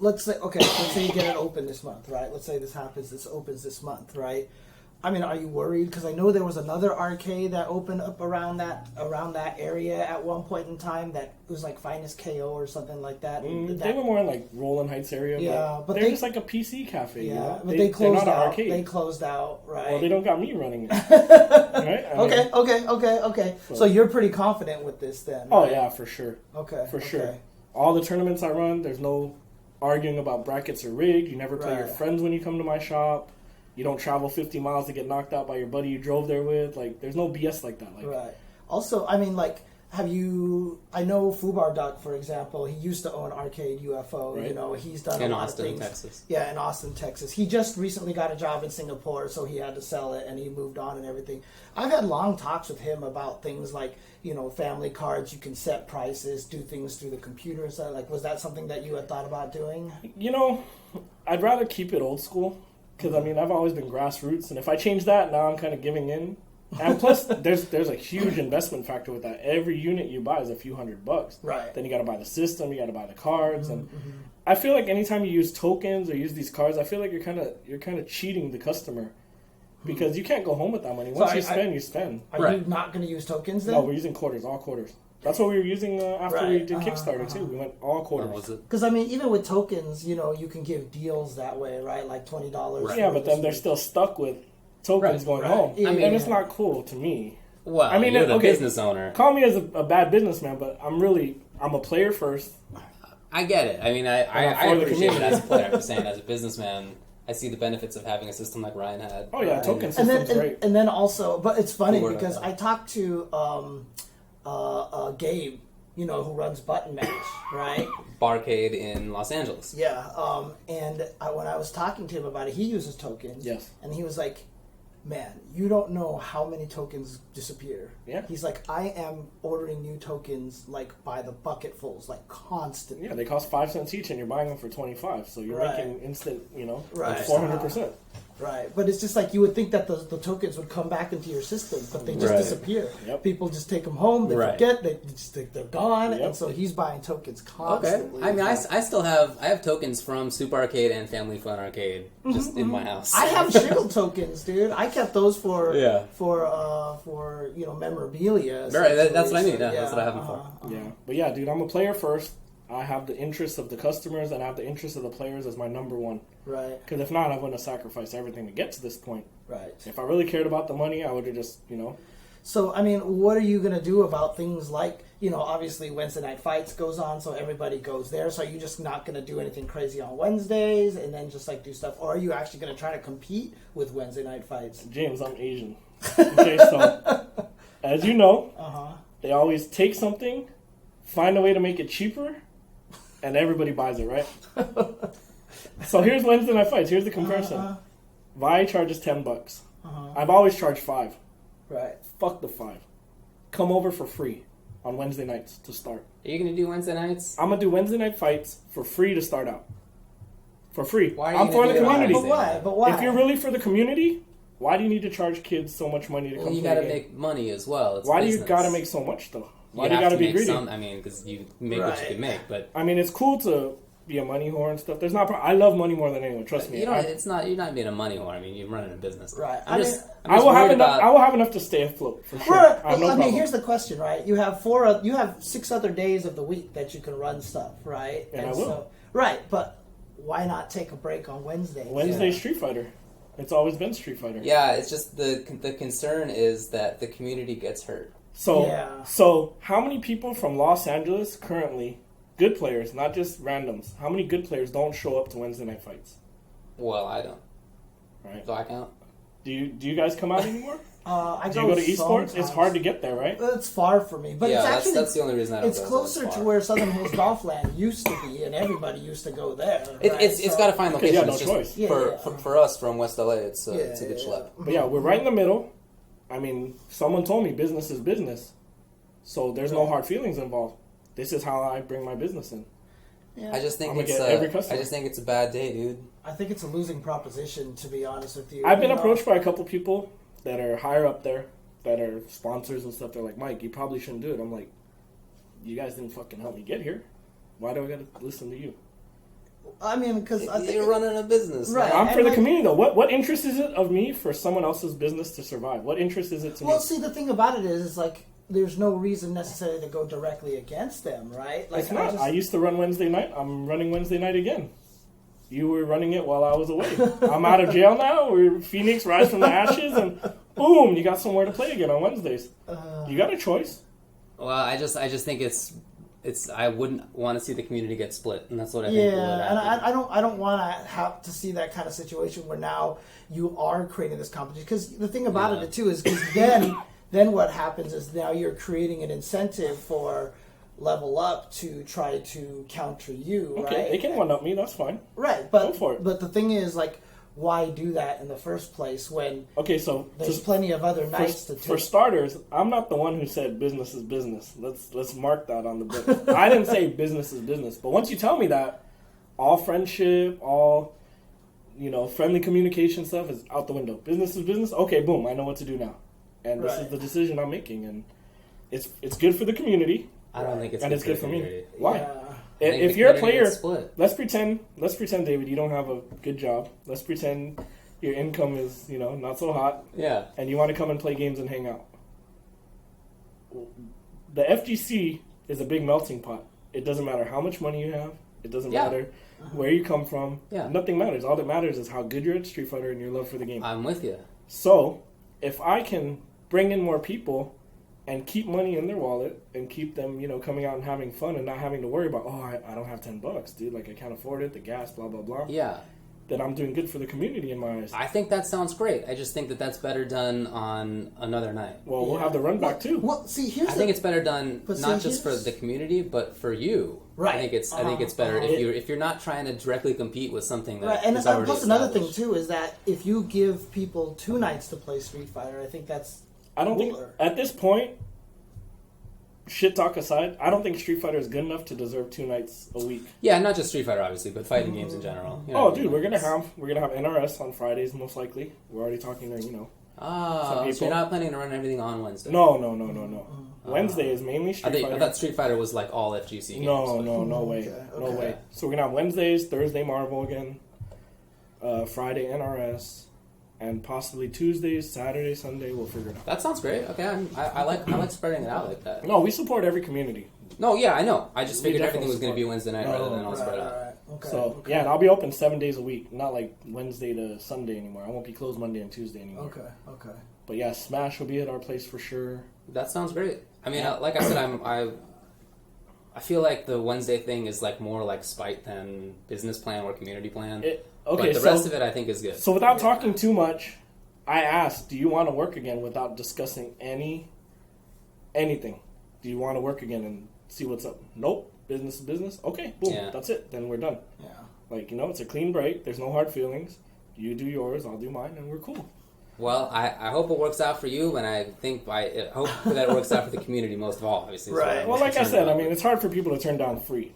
let's say you get it open this month, right? Let's say this opens this month, right? I mean, are you worried? Because I know there was another arcade that opened up around that area at one point in time that was like Finest KO or something like that. They were more in like Roland Heights area. Yeah, but they're just like a PC cafe. Yeah, you know? but they closed they're not out. an arcade. They closed out, right? Well, they don't got me running it. Right? Okay. So you're pretty confident with this then? Oh right? yeah, for sure. Okay. For sure. All the tournaments I run, there's no arguing about brackets or rigged. You never play your friends when you come to my shop. You don't travel 50 miles to get knocked out by your buddy you drove there with. Like, there's no BS like that. Like, right. Also, I mean, like, I know Fubar Duck, for example, he used to own Arcade UFO. Right. You know, he's done in a lot Austin, of things. Texas. Yeah, in Austin, Texas. He just recently got a job in Singapore, so he had to sell it, and he moved on and everything. I've had long talks with him about things like, you know, family cards, you can set prices, do things through the computer and stuff. Like, was that something that you had thought about doing? You know, I'd rather keep it old school. Because, I mean, I've always been grassroots, and if I change that, now I'm kind of giving in. And plus, there's a huge investment factor with that. Every unit you buy is a few $100. Right. Then you got to buy the system, you got to buy the cards, and I feel like anytime you use tokens or use these cards, I feel like you're kind of cheating the customer because you can't go home with that money. Once you spend. Are you not going to use tokens then? No, we're using quarters, all quarters. That's what we were using after we did Kickstarter too. We went all quarters. Was it? Because I mean, even with tokens, you know, you can give deals that way, right? Like $20. Right. Yeah, but then they're still stuck with tokens going home. Yeah, and it's not cool to me. Well, I mean, you're the business owner. Call me as a bad businessman, but I'm a player first. I get it. I mean, I appreciate it as a player. I'm just saying, as a businessman, I see the benefits of having a system like Ryan had. Oh yeah, token system's great. And then also, but it's funny because I talked to Gabe, you know, who runs Button Match, right? Barcade in Los Angeles. Yeah, when I was talking to him about it, he uses tokens. Yes. And he was like, man, you don't know how many tokens disappear. Yeah. He's like, I am ordering new tokens like by the bucketfuls, like constantly. Yeah, they cost 5 cents each, and you're buying them for 25. So you're making instant, you know, Right. 400%. Right, but it's just like you would think that the tokens would come back into your system, but they just disappear. Yep. People just take them home, they forget, they're gone, and so he's buying tokens constantly. Okay. I mean, I still have tokens from Super Arcade and Family Fun Arcade just in my house. I have Shiggle tokens, dude. I kept those for you know, memorabilia. Right, that's what I mean. Yeah, that's what I have them for. Yeah, but yeah, dude, I'm a player first. I have the interests of the customers and I have the interests of the players as my number one. Right. Because if not, I wouldn't have sacrificed everything to get to this point. Right. If I really cared about the money, I would have just, you know. So, I mean, what are you going to do about things like, you know, obviously Wednesday Night Fights goes on, so everybody goes there. So are you just not going to do anything crazy on Wednesdays and then just, like, do stuff? Or are you actually going to try to compete with Wednesday Night Fights? James, I'm Asian. Okay, so, as you know, they always take something, find a way to make it cheaper, and everybody buys it, right? So here's Wednesday Night Fights. Here's the comparison. Vi charges $10. I've always charged $5. Right. Fuck the $5. Come over for free on Wednesday nights to start. Are you going to do Wednesday nights? I'm going to do Wednesday Night Fights for free to start out. For free. Why are I'm you for gonna the do it on community. Wednesday? But why? If you're really for the community, why do you need to charge kids so much money to come You play got to a game? make money as well. It's Why do business. you got to make so much, though? Why do you have got to be make greedy? some, I mean, because you make what you can make, but I mean, it's cool to be a money whore and stuff. There's not. I love money more than anyone. Trust me. you don't. It's not. You're not being a money whore. I mean, you're running a business. Right. I'm I just I will have worried enough. about- I will have enough to stay afloat for sure. Right. I have no I mean, problem. here's the question, right? You have 6 other days of the week that you can run stuff, right? And I will. So, right, but why not take a break on Wednesday? Wednesday Street Fighter. It's always been Street Fighter. Yeah, it's just the concern is that the community gets hurt. So how many people from Los Angeles currently, good players, not just randoms, how many good players don't show up to Wednesday Night Fights? Well, I don't. Right. Do I count? Do you guys come out anymore? I Do you go to esports? sometimes. It's hard to get there, right? It's far for me, but Yeah, it's that's- actually that's the only reason I don't It's go, closer it's to far. where Southern Hills Golfland used to be, and everybody used to go there. Right? It's got to find Because you location. have It's no just choice. for us from West LA, it's a good schlep. But yeah, we're right in the middle. I mean, someone told me business is business, so there's no hard feelings involved. This is how I bring my business in. Yeah. I just think I'm gonna it's get every customer. I just think it's a bad day, dude. I think it's a losing proposition, to be honest with you. I've been You know? approached by a couple people that are higher up there, that are sponsors and stuff. They're like, Mike, you probably shouldn't do it. I'm like, you guys didn't fucking help me get here. Why do I gotta listen to you? I mean, because you're running a business, right? I'm for the community though. What interest is it of me for someone else's business to survive? What interest is it to me? Well, see, the thing about it is like there's no reason necessarily to go directly against them, right? Like It's not. I used to run Wednesday night. I'm running Wednesday night again. You were running it while I was away. I'm out of jail now. We're Phoenix rise from the ashes, and boom, you got somewhere to play again on Wednesdays. You got a choice. Well, I just think it's. I wouldn't want to see the community get split, and that's what I think. Yeah, and I don't want to have to see that kind of situation where now you are creating this competition. Because the thing about it too is because then what happens is now you're creating an incentive for Level Up to try to counter you. Okay, right? they can one up me. That's fine. Right, but Go for it. But the thing is, like, why do that in the first place when So there's plenty of other nights to do? For starters, I'm not the one who said business is business. Let's mark that on the book. I didn't say business is business. But once you tell me that, all friendship, all friendly communication stuff is out the window. Business is business. Okay, boom. I know what to do now, and this is the decision I'm making, and it's good for the community. I don't think it's and good it's good for me. community. Why? Yeah. If you're a player, split. let's pretend, David, you don't have a good job. Let's pretend your income is, not so hot. Yeah. And you want to come and play games and hang out. The FGC is a big melting pot. It doesn't matter how much money you have. It doesn't matter where you come from. Yeah. Nothing matters. All that matters is how good you're at Street Fighter and your love for the game. I'm with you. So, if I can bring in more people and keep money in their wallet and keep them, coming out and having fun and not having to worry about, I don't have $10, dude. Like, I can't afford it, the gas, blah, blah, blah. Yeah. Then I'm doing good for the community in my eyes. I think that sounds great. I just think that's better done on another night. Well, we'll have the run back, too. Well, see, I think it's better done But not see, just for the community, but for you. Right. I think it's better if you're not trying to directly compete with something that right, and is already plus another thing established. too is that if you give people 2 nights to play Street Fighter, I think that's I don't think, cooler. at this point, shit talk aside, I don't think Street Fighter is good enough to deserve 2 nights a week. Yeah, not just Street Fighter, obviously, but fighting games in general. Dude, we're gonna have NRS on Fridays most likely. We're already talking there, so people. you're not planning to run everything on Wednesday? No. Wednesday is mainly Street Fighter. I thought Street Fighter was like all FGC games. No way. No way. So we're gonna have Wednesdays, Thursday Marvel again, Friday NRS, and possibly Tuesdays, Saturday, Sunday. We'll figure it out. That sounds great. Okay, I like spreading it out like that. No, we support every community. No, yeah, I know. I just figured definitely everything was going to be support. Wednesday night rather than all spread out. Right. Okay. So yeah, and I'll be open 7 days a week, not like Wednesday to Sunday anymore. I won't be closed Monday and Tuesday anymore. Okay. But yeah, Smash will be at our place for sure. That sounds great. I mean, like I said, I feel like the Wednesday thing is like more like spite than business plan or community plan. But the rest of it I think is good. So without talking too much, I asked, do you want to work again without discussing anything? Do you want to work again and see what's up? Nope. Business is business. Okay, boom. Yeah. That's it. Then we're done. Yeah. Like, it's a clean break. There's no hard feelings. You do yours, I'll do mine, and we're cool. Well, I hope it works out for you, and I hope that it works out for the community most of all, obviously. Right. Well, like I said, I mean, it's hard for people to turn down free.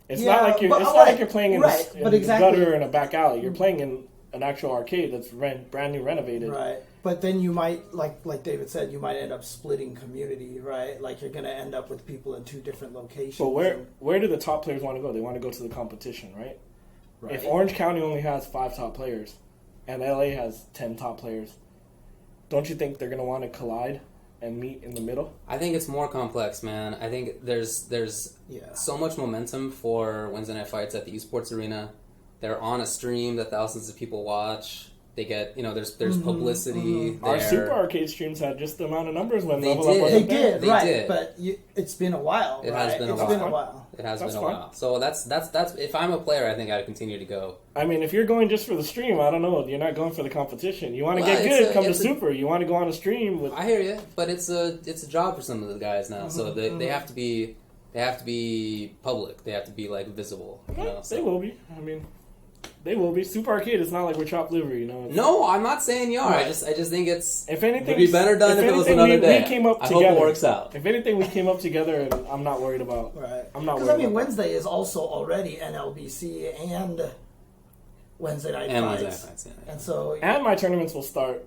It's Yeah, not like you're. but- It's not right, like you're playing in, right, in but the exactly. gutter in a back alley. You're playing in an actual arcade that's brand new, renovated. Right. But then you might, like David said, you might end up splitting community, right? Like you're going to end up with people in 2 different locations. But where do the top players want to go? They want to go to the competition, right? Right. If Orange County only has 5 top players, and LA has 10 top players, don't you think they're going to want to collide and meet in the middle? I think it's more complex, man. I think there's so much momentum for Wednesday night fights at the esports arena. They're on a stream that thousands of people watch. They get, there's publicity. There. Our Super Arcade streams had just the amount of numbers when They Level Up did. wasn't They there. did, right? did. But it's been a while. It right? has been a It's while. been a while. It has That's been a fine. while. So that's if I'm a player, I think I'd continue to go. I mean, if you're going just for the stream, I don't know. You're not going for the competition. You want to Well, get it's good, a- come to it's a- Super. You want to go on a stream with. I hear you, but it's a job for some of the guys now. So they have to be public. They have to be like visible. They will be. I mean, they will be. Super Arcade. It's not like we're chopped liver, It's- No, I'm not saying you are. Right. I just think it's. If anything, It'd be better done if it was another day. We came up I together. hope it works out. If anything, we came up together, and I'm not worried about. Right. I'm not Because worried. I mean, about Wednesday is also already NLBC and Wednesday night And fights. Wednesday night fights, yeah. And so And my tournaments will start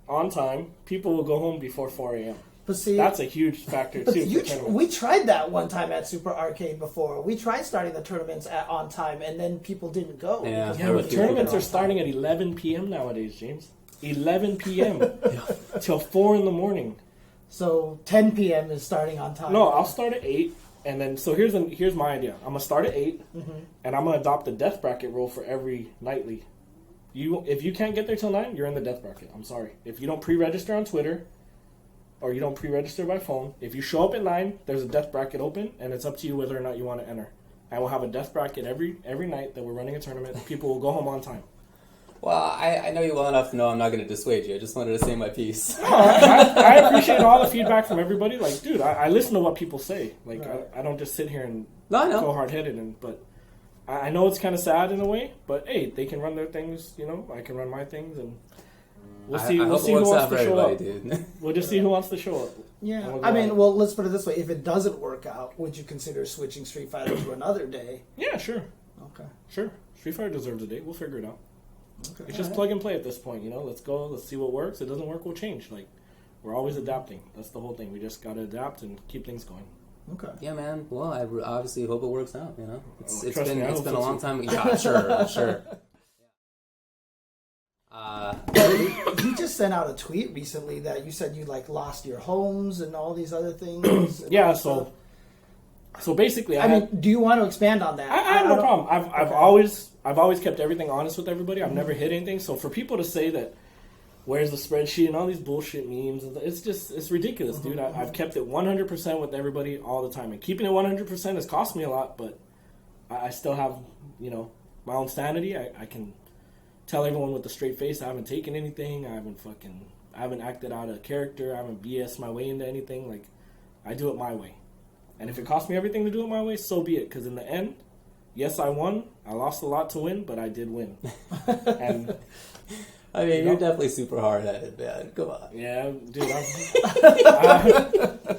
on time. People will go home before 4 a.m. But see, that's a huge factor but too. we tried that one time at Super Arcade before. We tried starting the tournaments on time, and then people didn't go. Yeah, but tournaments are starting at 11 p.m. nowadays, James. 11 p.m. till 4 in the morning. So 10 p.m. is starting on time. No, I'll start at 8, and then so here's my idea. I'm gonna start at 8, and I'm gonna adopt the death bracket rule for every nightly. If you can't get there till 9, you're in the death bracket. I'm sorry. If you don't pre-register on Twitter, or you don't pre-register by phone, if you show up at 9, there's a death bracket open, and it's up to you whether or not you want to enter. And we'll have a death bracket every night that we're running a tournament. People will go home on time. Well, I know you well enough to know I'm not going to dissuade you. I just wanted to say my piece. No, I appreciate all the feedback from everybody. Like, dude, I listen to what people say. Like, I don't just sit here and go hard-headed. But I know it's kind of sad in a way. But, hey, they can run their things, you know. I can run my things, and we'll see who wants to show up. Dude. We'll just see who wants to show up. Yeah, I mean, well, let's put it this way. If it doesn't work out, would you consider switching Street Fighter to another day? Yeah, sure. Okay. Sure. Street Fighter deserves a day. We'll figure it out. Okay. It's just plug and play at this point, you know. Let's go. Let's see what works. It doesn't work, we'll change. Like, we're always adapting. That's the whole thing. We just got to adapt and keep things going. Okay. Yeah, man. Well, I obviously hope it works out, you know. It's been a long too. time. Yeah, sure. You just sent out a tweet recently that you said you like lost your homes and all these other things. Yeah, so basically, I mean, do you want to expand on that? I have no problem. I've always kept everything honest with everybody. I've never hid anything. So for people to say that, where's the spreadsheet and all these bullshit memes, it's ridiculous, dude. I've kept it 100% with everybody all the time, and keeping it 100% has cost me a lot, but I still have, you know, my own sanity. I can tell everyone with a straight face I haven't taken anything. I haven't acted out a character. I haven't BS my way into anything. Like, I do it my way. And if it costs me everything to do it my way, so be it. Because in the end, yes, I won. I lost a lot to win, but I did win. And I mean, you're definitely super hard-headed, man. Come on. Yeah, dude.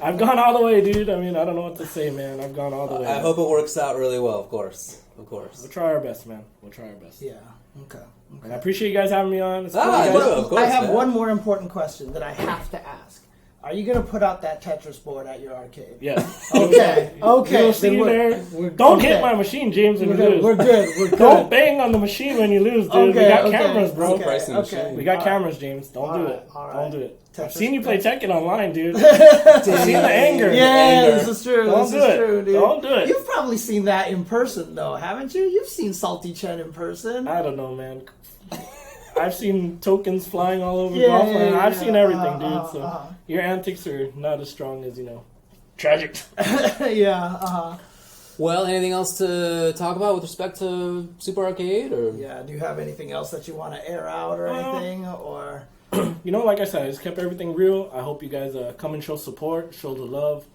I've gone all the way, dude. I mean, I don't know what to say, man. I've gone all the way. I hope it works out really well, of course. We'll try our best, man. We'll try our best. Yeah. Okay. And I appreciate you guys having me on. Of course, I have man. one more important question that I have to ask. Are you going to put out that Tetris board at your arcade? Yes. Okay. We'll see you there. Don't hit my machine, James, when you lose. We're good. Don't bang on the machine when you lose, dude. We got cameras, bro. We got cameras, James. Don't do it. Don't do it. I've seen you play Tekken online, dude. I've seen the anger. Yeah, this is true. Don't do it. Dude. Don't do it. You've probably seen that in person, though, haven't you? You've seen Salty Chen in person. I don't know, man. I've seen tokens flying all over golf land. I've seen everything, dude. So your antics are not as strong as, you know, tragic. Well, anything else to talk about with respect to Super Arcade? Or do you have anything else that you want to air out or anything? Or you know, like I said, I just kept everything real. I hope you guys come and show support, show the love.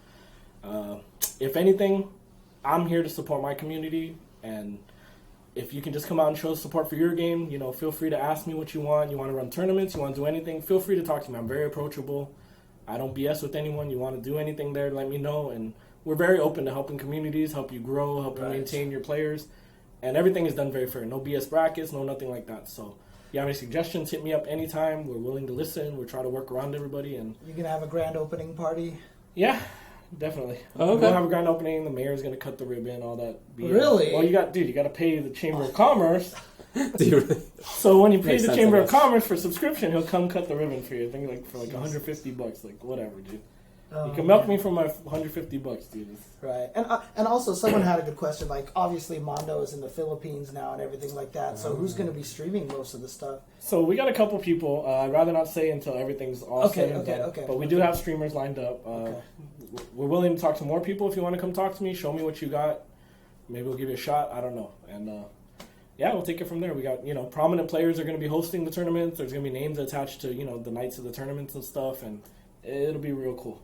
If anything, I'm here to support my community, and if you can just come out and show support for your game, you know, feel free to ask me what you want. You want to run tournaments, you want to do anything, feel free to talk to me. I'm very approachable. I don't BS with anyone. You want to do anything there, let me know. And we're very open to helping communities, help you grow, help you maintain your players. And everything is done very fair. No BS brackets, no nothing like that. So if you have any suggestions, hit me up anytime. We're willing to listen. We're trying to work around everybody. And you going to have a grand opening party? Yeah. Definitely. Okay. We'll have a grand opening. The mayor's going to cut the ribbon, all that. Really? Well, you got to pay the Chamber of Commerce. Do you really? So when you pay the Chamber of Commerce for subscription, he'll come cut the ribbon for you. I think for $150, like whatever, dude. You can milk me for my $150, dude. Right, and also someone had a good question. Like, obviously, Mondo is in the Philippines now and everything like that. So who's going to be streaming most of the stuff? So we got a couple people. I'd rather not say until everything's all said and done. But we do have streamers lined up. We're willing to talk to more people. If you want to come talk to me, show me what you got. Maybe we'll give you a shot. I don't know. And we'll take it from there. We got, you know, prominent players are going to be hosting the tournaments. There's going to be names attached to, you know, the nights of the tournaments and stuff, and it'll be real cool.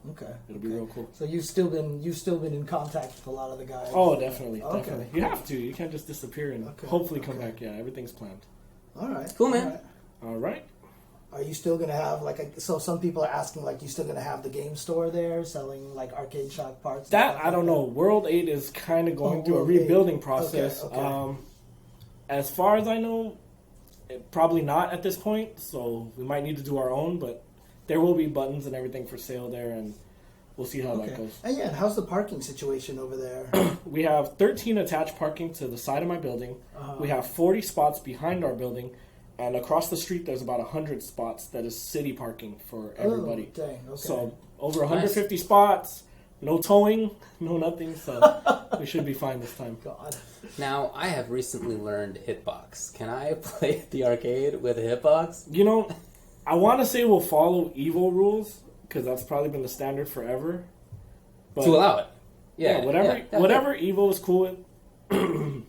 It'll be real cool. So you've still been in contact with a lot of the guys. Oh, definitely. You have to. You can't just disappear and hopefully come back. Yeah, everything's planned. All right. Cool, man. All right. Are you still going to have, so some people are asking, like, you still going to have the game store there selling, like, arcade shop parts? That, I don't know. World 8 is kind of going through a rebuilding process. Okay. As far as I know, probably not at this point, so we might need to do our own, but there will be buttons and everything for sale there, and we'll see how that goes. And and how's the parking situation over there? We have 13 attached parking to the side of my building. We have 40 spots behind our building, and across the street there's about 100 spots that is city parking for everybody. Oh, dang, okay. So over 150 spots, no towing, no nothing, so we should be fine this time. God. Now, I have recently learned hitbox. Can I play at the arcade with a hitbox? You know, I want to say we'll follow Evo rules, because that's probably been the standard forever. But To allow it. yeah, whatever Evo is cool with.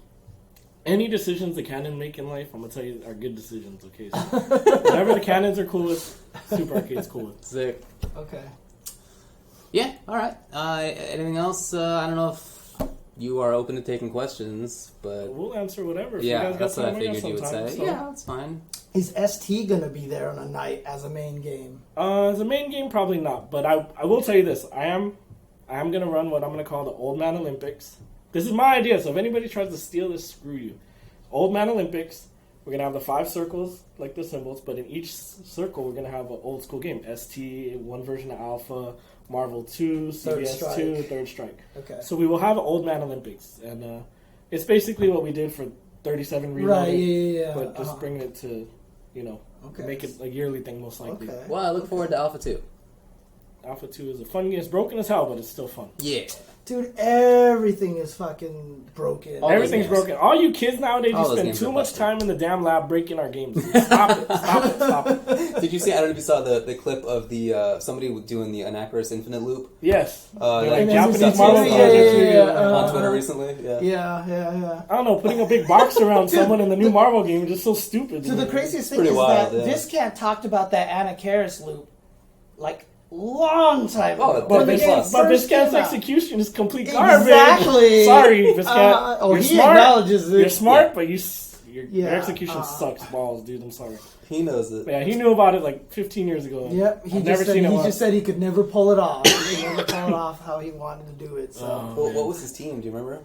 Any decisions the Canon make in life, I'm going to tell you, are good decisions, okay? So whatever the Canons are cool with, Super Arcade's cool with. Sick. Okay. Yeah, alright. Anything else? I don't know if you are open to taking questions, but... We'll answer whatever. If Yeah, you guys that's got what I time, figured you would time, say. so. Yeah, that's fine. Is ST going to be there on a night as a main game? As a main game, probably not. But I will tell you this. I am going to run what I'm going to call the Old Man Olympics. This is my idea, so if anybody tries to steal this, screw you. Old Man Olympics. We're going to have the 5 circles, like the symbols, but in each circle, we're going to have an old school game. ST, one version of Alpha, Marvel 2, CBS 2, Third Strike. Okay. So we will have an Old Man Olympics. And it's basically what we did for 37 Reloaded. Right, yeah. But just bring it to, make it a yearly thing most likely. Okay. Well, I look forward to Alpha 2. Alpha 2 is a fun game. It's broken as hell, but it's still fun. Yeah. Dude, everything is fucking broken. All Everything's games. broken. All you kids nowadays, All you those spend games too are much busted. time in the damn lab breaking our games. Stop it. Stop it. Stop it. Did you see, I don't know if you saw the clip of the somebody doing the Anacrus Infinite Loop? Yes. Like Japanese Japanese Marvel on Twitter recently? Yeah. Yeah. I don't know, putting a big box around someone in the new Marvel game is just so stupid. So the craziest thing pretty is wild, that yeah. Viscant talked about that Anna Karis loop like long time ago. Oh, when the game Plus. But first Viscant's came out. execution is complete garbage. Exactly. Sorry, Viscant. He You're smart. acknowledges it. You're smart, Yeah. but your execution sucks balls, dude. I'm sorry. He knows it. But yeah, he knew about it like 15 years ago. Yep, I've never seen it he once. just said he could never pull it off. He could never pull it off how he wanted to do it. So What was his team? Do you remember?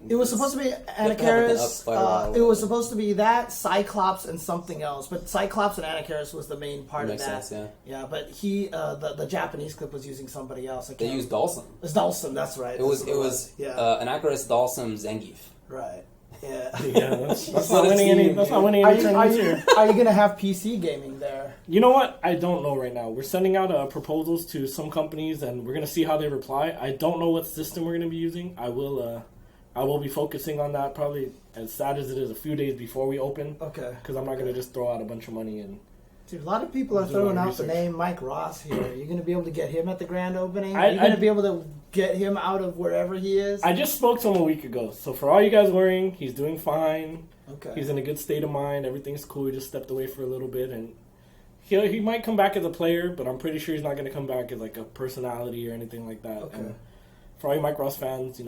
it was supposed to be Anna Karis. It was supposed to be that Cyclops and something else, but Cyclops and Anna Karis was the main part Makes of that. sense, Yeah, but he the Japanese clip was using somebody else. They used Dalsum. It's Dalsum. That's right. It was Anacrus, Dalsum, Zangief. Right. Yeah. Yeah, that's not winning any. That's not winning any tournaments here. Are you gonna have PC gaming there? You know what? I don't know right now. We're sending out proposals to some companies, and we're gonna see how they reply. I don't know what system we're gonna be using. I will be focusing on that probably, as sad as it is, a few days before we open. Okay. Because I'm not gonna just throw out a bunch of money and. Dude, a lot of people are Do a throwing lot out of the research. name Mike Ross here. Are you going to be able to get him at the grand opening? Are I- you going I- to be able to get him out of wherever he is? I just spoke to him a week ago, so for all you guys worrying, he's doing fine. Okay. He's in a good state of mind. Everything's cool. He just stepped away for a little bit, and he might come back as a player, but I'm pretty sure he's not going to come back as like a personality or anything like that. Okay. And for all you Mike Ross fans,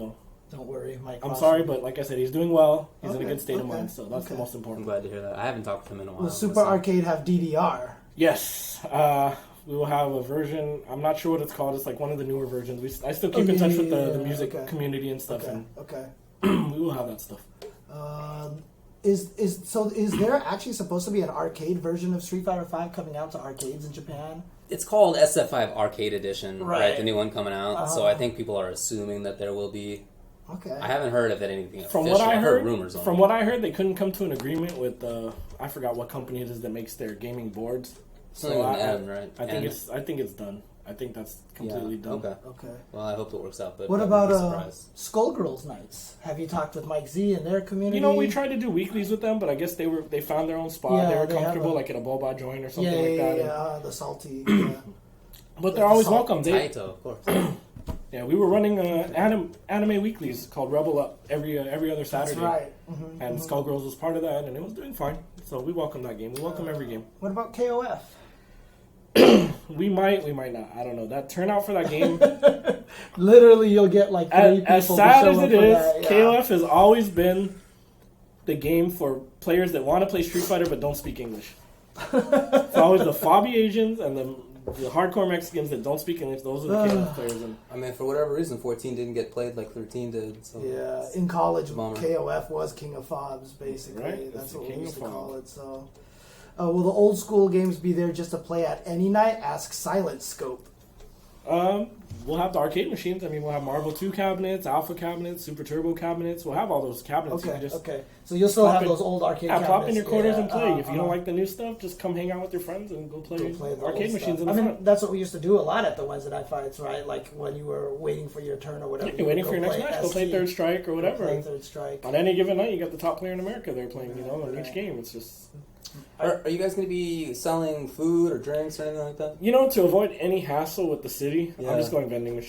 Don't worry, Mike I'm Ross. sorry, but like I said, he's doing well. He's in a Okay, good state of okay, mind, so that's the okay. most I'm important. glad to hear that. I haven't talked to him in a while. Will Super myself. Arcade have DDR? Yes, we will have a version. I'm not sure what it's called. It's like one of the newer versions. I still keep in touch with the music okay. community and stuff, Okay. and we will have that stuff. Is there actually supposed to be an arcade version of Street Fighter V coming out to arcades in Japan? It's called SF5 Arcade Edition, right? Right. The new one coming out. So I think people are assuming that there will be. Okay. I haven't heard of anything From official. what I I've heard, rumors on from it. what I heard, they couldn't come to an agreement with I forgot what company it is that makes their gaming boards. Something with an N, right? I think N. it's done. I think that's completely Yeah, done. Okay. Well, I hope it works out. But What I about wouldn't be surprised. Skullgirls Nights? Have you talked with Mike Z and their community? We tried to do weeklies with them, but I guess they found their own spot. Yeah, they were they have comfortable, a- like at a Boba joint or something Yeah, like that. yeah, the salty. Yeah. But they're always Salt. welcome. Taito, of course. Yeah, we were running anime weeklies called Rebel Up every other That's Saturday. right. And Skullgirls was part of that, and it was doing fine. So we welcome that game. We welcome every game. What about KOF? We might not. I don't know. That turnout for that game, Literally, you'll get like 3 people as to sad show as up it for is, that, yeah. KOF has always been the game for players that want to play Street Fighter but don't speak English. It's always the Fabi Asians and the hardcore Mexicans that don't speak English. Those are the KOF players. And I mean, for whatever reason, 14 didn't get played like 13 did. So Yeah, in college, Bummer. KOF was King of Fobs, basically. Right, That's it's the what we King used of to call Fobs. it. So, Will the old school games be there just to play at any night? Ask Silent Scope. We'll have the arcade machines. I mean, we'll have Marvel 2 cabinets, Alpha cabinets, Super Turbo cabinets. We'll have all those cabinets. Okay, You can just So you'll still have in- those old arcade cabinets. plop in your quarters and play. If you uh-huh. don't like the new stuff, just come hang out with your friends and go play, the arcade old machines stuff. in the I mean, front. that's what we used to do a lot at the Wednesday night fights, right? Like when you were waiting for your turn or whatever. You're waiting for your next match. Go play Third Strike or whatever. Play And Third Strike. on any given night, you got the top player in America there playing. In each game, it's just. Are you guys going to be selling food or drinks or anything like that? To avoid any hassle with the city, Yeah. I'm just going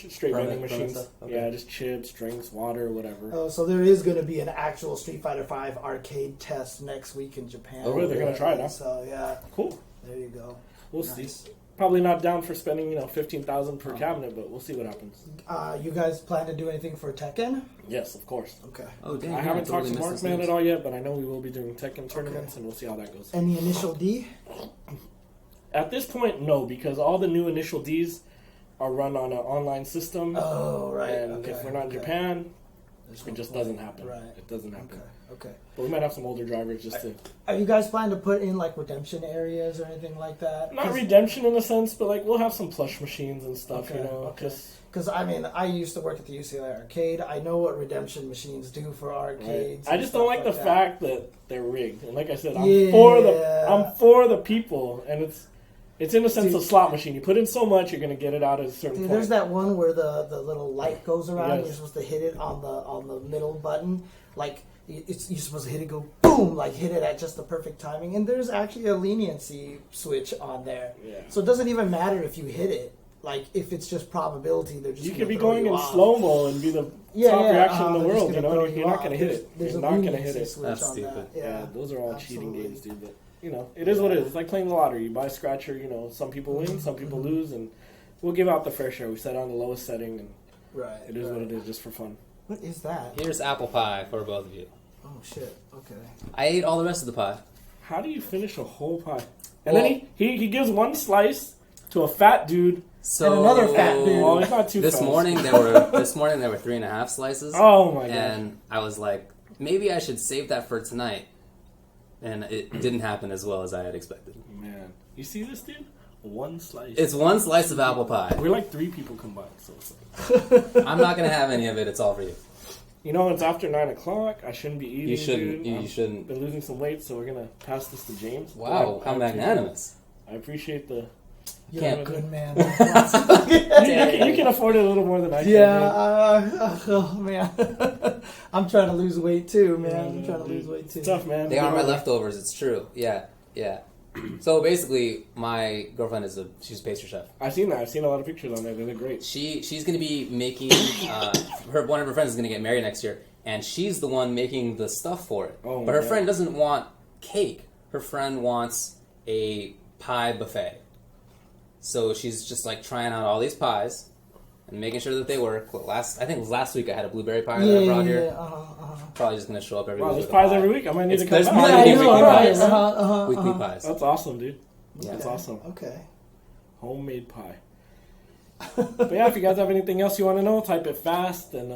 straight vending Permit machines. stuff? Okay. Yeah, just chips, drinks, water, whatever. Oh, so there is going to be an actual Street Fighter V arcade test next week in Japan. Oh, they're going to try it, huh? So, yeah. Cool. There you go. We'll Nice. see. Probably not down for spending, $15,000 per cabinet, but we'll see what happens. You guys plan to do anything for Tekken? Yes, of course. Okay. Oh, dang. I haven't talked to Markman at all yet, but I know we will be doing Tekken tournaments, and we'll see how that goes. Any initial D? At this point, no, because all the new initial Ds are run on an online system. Oh, right. And okay. if we're not in Japan, There's it no just point. doesn't happen. Right. It doesn't happen. Okay. But we might have some older drivers just to... Are you guys planning to put in like redemption areas or anything like that? Not redemption in a sense, but we'll have some plush machines and stuff, Okay. Because I used to work at the UCLA arcade. I know what redemption machines do for arcades. I and just don't stuff like the that. fact that they're rigged. And like I said, I'm Yeah. for the people, and it's in a sense a slot machine. You put in so much, you're going to get it out at a certain point. There's that one where the little light goes around. Yes. You're supposed to hit it on the middle button. Like you're supposed to hit it, go boom, like hit it at just the perfect timing. And there's actually a leniency switch on there. Yeah. So it doesn't even matter if you hit it. Like if it's just probability, they're just You gonna could be throw going you in off. slow-mo and be the top reaction in the they're just world, gonna throw You're not going to hit it. There's You're a not going to leniency hit it. switch That's on stupid. that. Yeah, those are all cheating absolutely. games, dude. But, it is what it is. It's like playing the lottery. You buy a scratcher, some people win, some people lose, and we'll give out the fair share. We set on the lowest setting, and Right. it is what it is, just for fun. What is that? Here's apple pie for both of you. Oh shit. Okay. I ate all the rest of the pie. How do you finish a whole pie? And Well- then he gives one slice to a fat dude. So And another fat dude. Oh, he's not too This fast. morning there were 3.5 slices. Oh my god. And I was like, maybe I should save that for tonight. And it didn't happen as well as I had expected. Man, you see this dude? One slice. It's one slice of apple pie. We're like 3 people combined, so it's like... I'm not gonna have any of it. It's all for you. It's after 9 o'clock. I shouldn't be eating. You shouldn't. Dude. You shouldn't. I've been losing some weight, so we're gonna pass this to James. Wow, how magnanimous. I appreciate the. You're Can't- a good man. You can afford it a little more than I can. Yeah, oh man, I'm trying to lose weight too, man. I'm trying to lose weight too. It's tough, man. They are my leftovers. It's true. Yeah. So basically, my girlfriend she's a pastry chef. I've seen that. I've seen a lot of pictures on there. They look great. She's going to be making one of her friends is going to get married next year, and she's the one making the stuff for it. Oh, but her my friend God. doesn't want cake. Her friend wants a pie buffet. So she's just like trying out all these pies and making sure that they work. I think it was last week I had a blueberry pie that I brought here. Probably just going to show up every Wow, week. there's with a pies pie. every week. I might need to come There's back. probably Yeah, going to I be know, weekly right? pies. Weekly pies. That's awesome, dude. Yeah. That's awesome. Okay. Homemade pie. But yeah, if you guys have anything else you want to know, type it fast and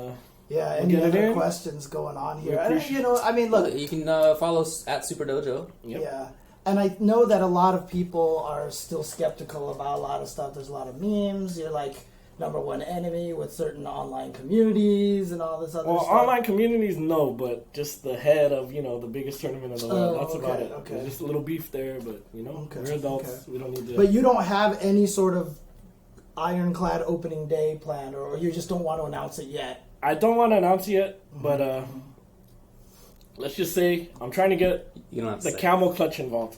Yeah. We'll Any get it other in. questions going on We here? appreciate- I mean, look. You can follow us at Super Dojo. Yep. Yeah. And I know that a lot of people are still skeptical about a lot of stuff. There's a lot of memes. You're like number one enemy with certain online communities and all this other Well, stuff. online communities, no, but just the head of, the biggest tournament in the world. Oh, That's about okay, it. okay. There's just a little beef there, but, Okay, we're adults. okay. We don't need to... But you don't have any sort of ironclad opening day planned, or you just don't want to announce it yet. I don't want to announce it yet, but let's just say I'm trying to get You don't have to the say. camel clutch involved.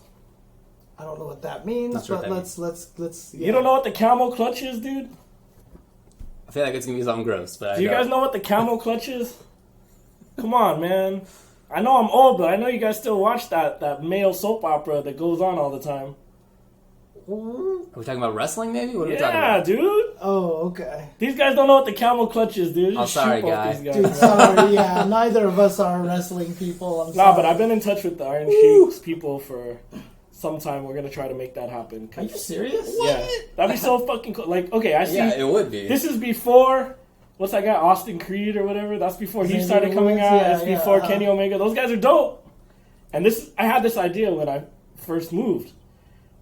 I don't know what that means, Not sure but what that let's. You don't know what the camel clutch is, dude? I feel like it's going to be something gross. But Do you guys know what the camel clutch is? Come on, man. I know I'm old, but I know you guys still watch that male soap opera that goes on all the time. Are we talking about wrestling, maybe? What are we talking Yeah, about? dude. Oh, okay. These guys don't know what the camel clutch is, dude. Oh, Just sorry, shoot both guy. these guys, Dude, man. sorry, yeah, neither of us are wrestling people. I'm Nah, sorry. but I've been in touch with the Iron Sheiks people for some time. We're gonna try to make that happen. Are you serious? Yeah, that'd be so fucking cool. Like, okay, I see. Yeah, it would be. This is before. What's that guy, Austin Creed or whatever? That's before he Xavier started coming Woods? out. Yeah, It's yeah, before Kenny Omega. Those guys are dope. And I had this idea when I first moved.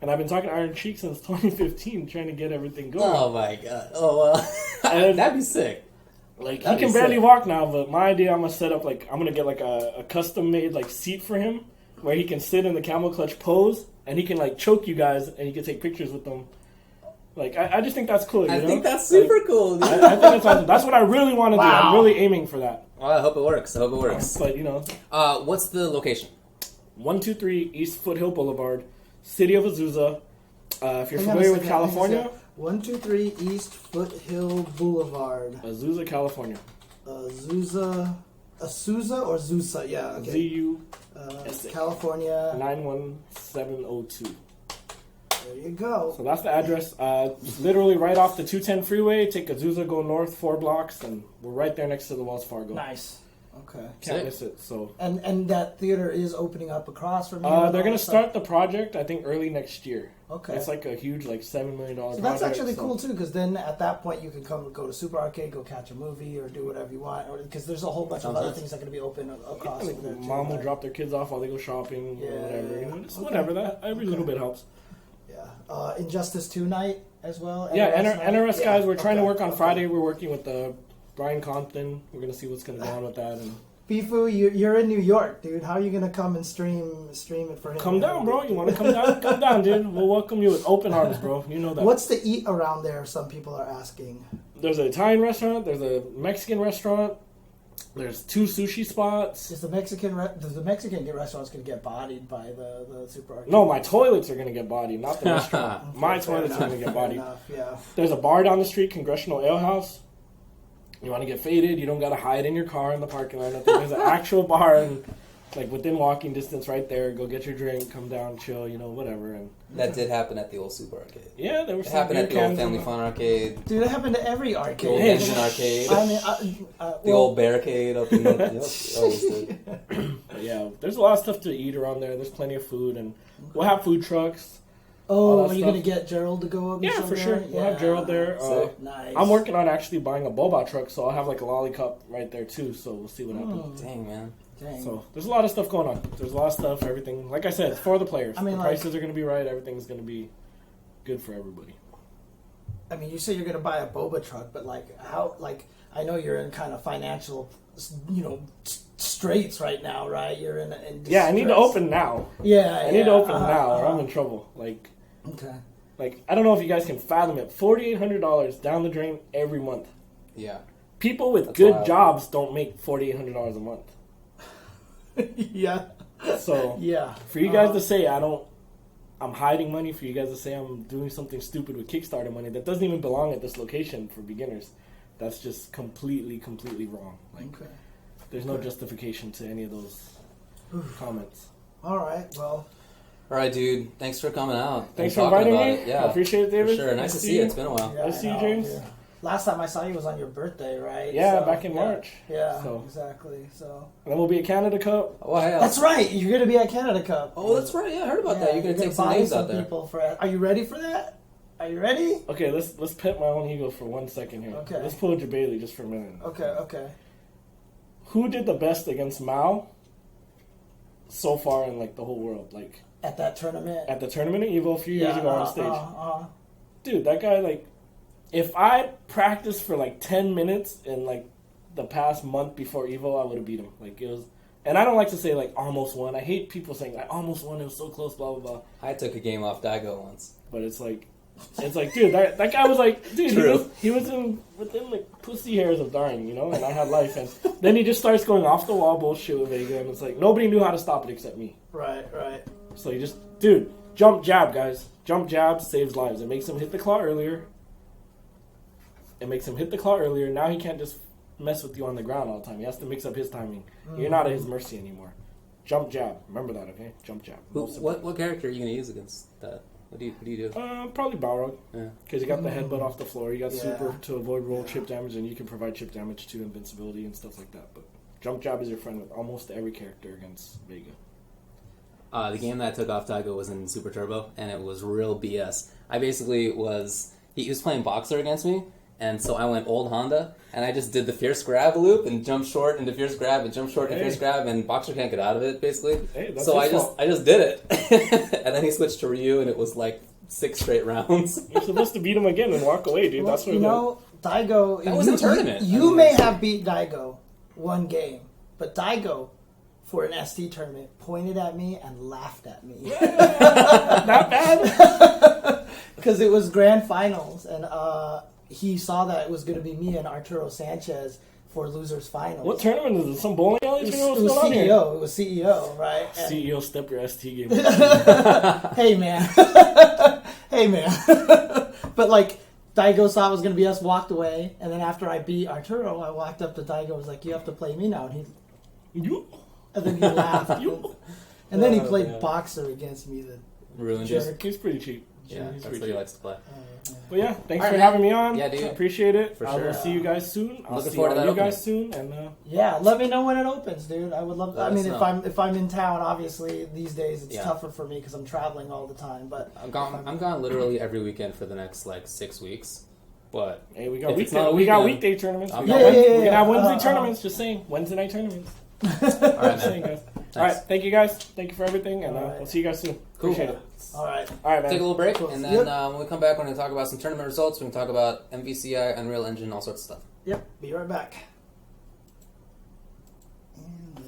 And I've been talking to Iron Cheek since 2015, trying to get everything going. Oh my god! Oh well, that'd be sick. Like That'd he be can barely sick. walk now, but my idea, I'm gonna get like a custom made like seat for him, where he can sit in the camel clutch pose, and he can like choke you guys, and you can take pictures with them. Like I just think that's cool. I you know? think that's super cool. Dude. I think that's awesome. That's what I really want to do. I'm really aiming for that. Well, I hope it works. But you know, What's the location? 123 East Foothill Boulevard, City of Azusa. If you're familiar with California, 123 East Foothill Boulevard, Azusa, California. Azusa or Zusa? Yeah, okay. ZU California 91702. There you go. So that's the address. It's literally right off the 210 freeway. Take Azusa, go north 4 blocks, and we're right there next to the Wells Fargo. Nice. Okay. Can't miss it. So and that theater is opening up across from you. they're gonna start the project, I think, early next year. Okay. It's like a huge, like $7 million So project. that's actually cool too, because then at that point you can go to Super Arcade, go catch a movie, or do whatever you want. Because there's a whole bunch of other things that are going to be open across. Like over there too, mom will right? drop their kids off while they go shopping or whatever. You know, just Okay. whatever. That every little bit helps. Yeah. Injustice 2 night as well. Yeah, NRS NRS night? guys, we're trying to Okay. work on Friday. We're working with Brian Compton. We're gonna see what's gonna go on with that. And Bifu, you're in New York, dude. How are you gonna come and stream it for him? come down, bro. You want to come down? Come down, dude. We'll welcome you with open arms, bro. You know that. What's to eat around there? Some people are asking. There's an Italian restaurant. There's a Mexican restaurant. There's 2 sushi spots. Is the Mexican restaurant's gonna get bodied by the Super Arcade? No, my toilets are gonna get bodied, not the restaurant. My toilets are gonna get bodied. Yeah. There's a bar down the street, Congressional Ale House. You want to get faded? You don't gotta hide in your car in the parking lot. Nothing. There's an actual bar and like within walking distance, right there. Go get your drink, come down, chill, you know, whatever. And That did happen at the old Super Arcade. yeah, there was It some happened beer at the old cans Family in Fun Arcade. Dude, it happened to every arcade. The old Engine Arcade. I mean, The old Barricade up in the... always did. But yeah, there's a lot of stuff to eat around there. There's plenty of food, and we'll have food trucks. Oh, all that are you stuff. going to get Gerald to go up? Yeah, for sure. We'll have Gerald there. Sick. Nice. I'm working on actually buying a boba truck, so I'll have like a lollipop right there too. So we'll see what happens. Dang, man. Dang. So there's a lot of stuff going on. There's a lot of stuff. Everything, like I said, for the players. I mean, the like- prices are going to be right. Everything's going to be good for everybody. I mean, you say you're going to buy a boba truck, but like how? Like I know you're in kind of financial, straits right now, right? You're in Yeah, I need to distress. open now. Yeah, I need to open uh-huh, now, or I'm uh-huh. in trouble. Okay. Like I don't know if you guys can fathom it. $4,800 down the drain every month. Yeah. People with That's good wild. jobs don't make $4,800 a month. Yeah. So Yeah. for you guys to say I'm hiding money, for you guys to say I'm doing something stupid with Kickstarter money that doesn't even belong at this location for beginners, that's just completely wrong. Like Okay. there's no justification to any of those comments. All right. Well. All right, dude. Thanks for coming out. Thanks and for talking inviting about me. it. Yeah. I appreciate it, David. For sure. Nice to see you. It's been a while. Yeah, Nice to see you, I know, James. yeah. Last time I saw you was on your birthday, right? Yeah, So, back in March. Yeah. So. Exactly. So. And then we'll be at Canada Cup. Oh, hey, That's right. You're going to be at Canada Cup. Oh, that's right. Yeah, I heard about that. You're going to take some buy names out there. people for. Are you ready for that? Are you ready? Okay, let's pet my own ego for 1 second here. Okay. Let's pull Bailey just for a minute. Okay. Who did the best against Mao so far in like the whole world? Like At that tournament. at the tournament at Evo a few years ago on stage. Uh-huh. Dude, that guy, like, if I practiced for like 10 minutes in like the past month before Evo, I would have beat him. Like, it was, and I don't like to say like almost won. I hate people saying I almost won, it was so close, blah, blah, blah. I took a game off Daigo once. But it's like, dude, that guy was like, dude, True. he was within like pussy hairs of dying, you know, and I had life. And then he just starts going off the wall bullshit with Vega, and it's like, nobody knew how to stop it except me. Right. So you just, dude, jump jab, guys. Jump jab saves lives. It makes him hit the claw earlier. Now he can't just mess with you on the ground all the time. He has to mix up his timing. You're not at his mercy anymore. Jump jab. Remember that, okay? Jump jab. What character are you going to use against that? What do you do? Probably Balrog. Yeah. Because you got the headbutt off the floor. You got Yeah. super to avoid roll chip damage, and you can provide chip damage to invincibility and stuff like that. But jump jab is your friend with almost every character against Vega. The game that I took off Daigo was in Super Turbo, and it was real BS. I basically was... He was playing Boxer against me, And so I went old Honda, and I just did the fierce grab loop and jump short into fierce grab and jump short into fierce grab, and Boxer can't get out of it, basically. Hey, that's so his fault. I just did it. And then he switched to Ryu, and it was like 6 straight rounds. You're supposed to beat him again and walk away, dude. Well, That's what you know, Daigo. That was a tournament. You may have beat Daigo one game, but Daigo, for an ST tournament, pointed at me and laughed at me. Not bad. Because it was grand finals, and he saw that it was going to be me and Arturo Sanchez for losers finals. What tournament is it? Some bowling alley It tournament? was What's going on here? CEO. It was CEO, right? And- CEO, step your ST game. hey man, hey man. But like Daigo saw it was going to be us, walked away, and then after I beat Arturo, I walked up to Daigo, and was like, "You have to play me now," and then he laughed, and then he played yeah. Boxer against me. The Ruined jerk. it. He's pretty cheap. Yeah, He's that's pretty what he cheap. likes to play. But yeah, thanks All for right, having me on. Yeah, dude. Appreciate it. For I will sure. see you guys soon. I'll Looking see forward to all that you guys opening. soon. And Yeah, let me know when it opens, dude. I would love. Let I mean, us know. if I'm in town, obviously these days it's Yeah. tougher for me because I'm traveling all the time. But I'm gone literally every weekend for the next like 6 weeks. But hey, we got if it's not a weekday tournaments. I'm We not- got Yeah, we can have yeah. Wednesday tournaments. Just saying, Wednesday night tournaments. all right, Just saying, man. guys. All right, thank you guys. Thank you for everything, and All right. we'll see you guys soon. Cool. Appreciate it. all right, All right, man. Take a little break, and then Yep. when we come back, we're going to talk about some tournament results. We're going to talk about MvCI, Unreal Engine, all sorts of stuff. yep, be right back. And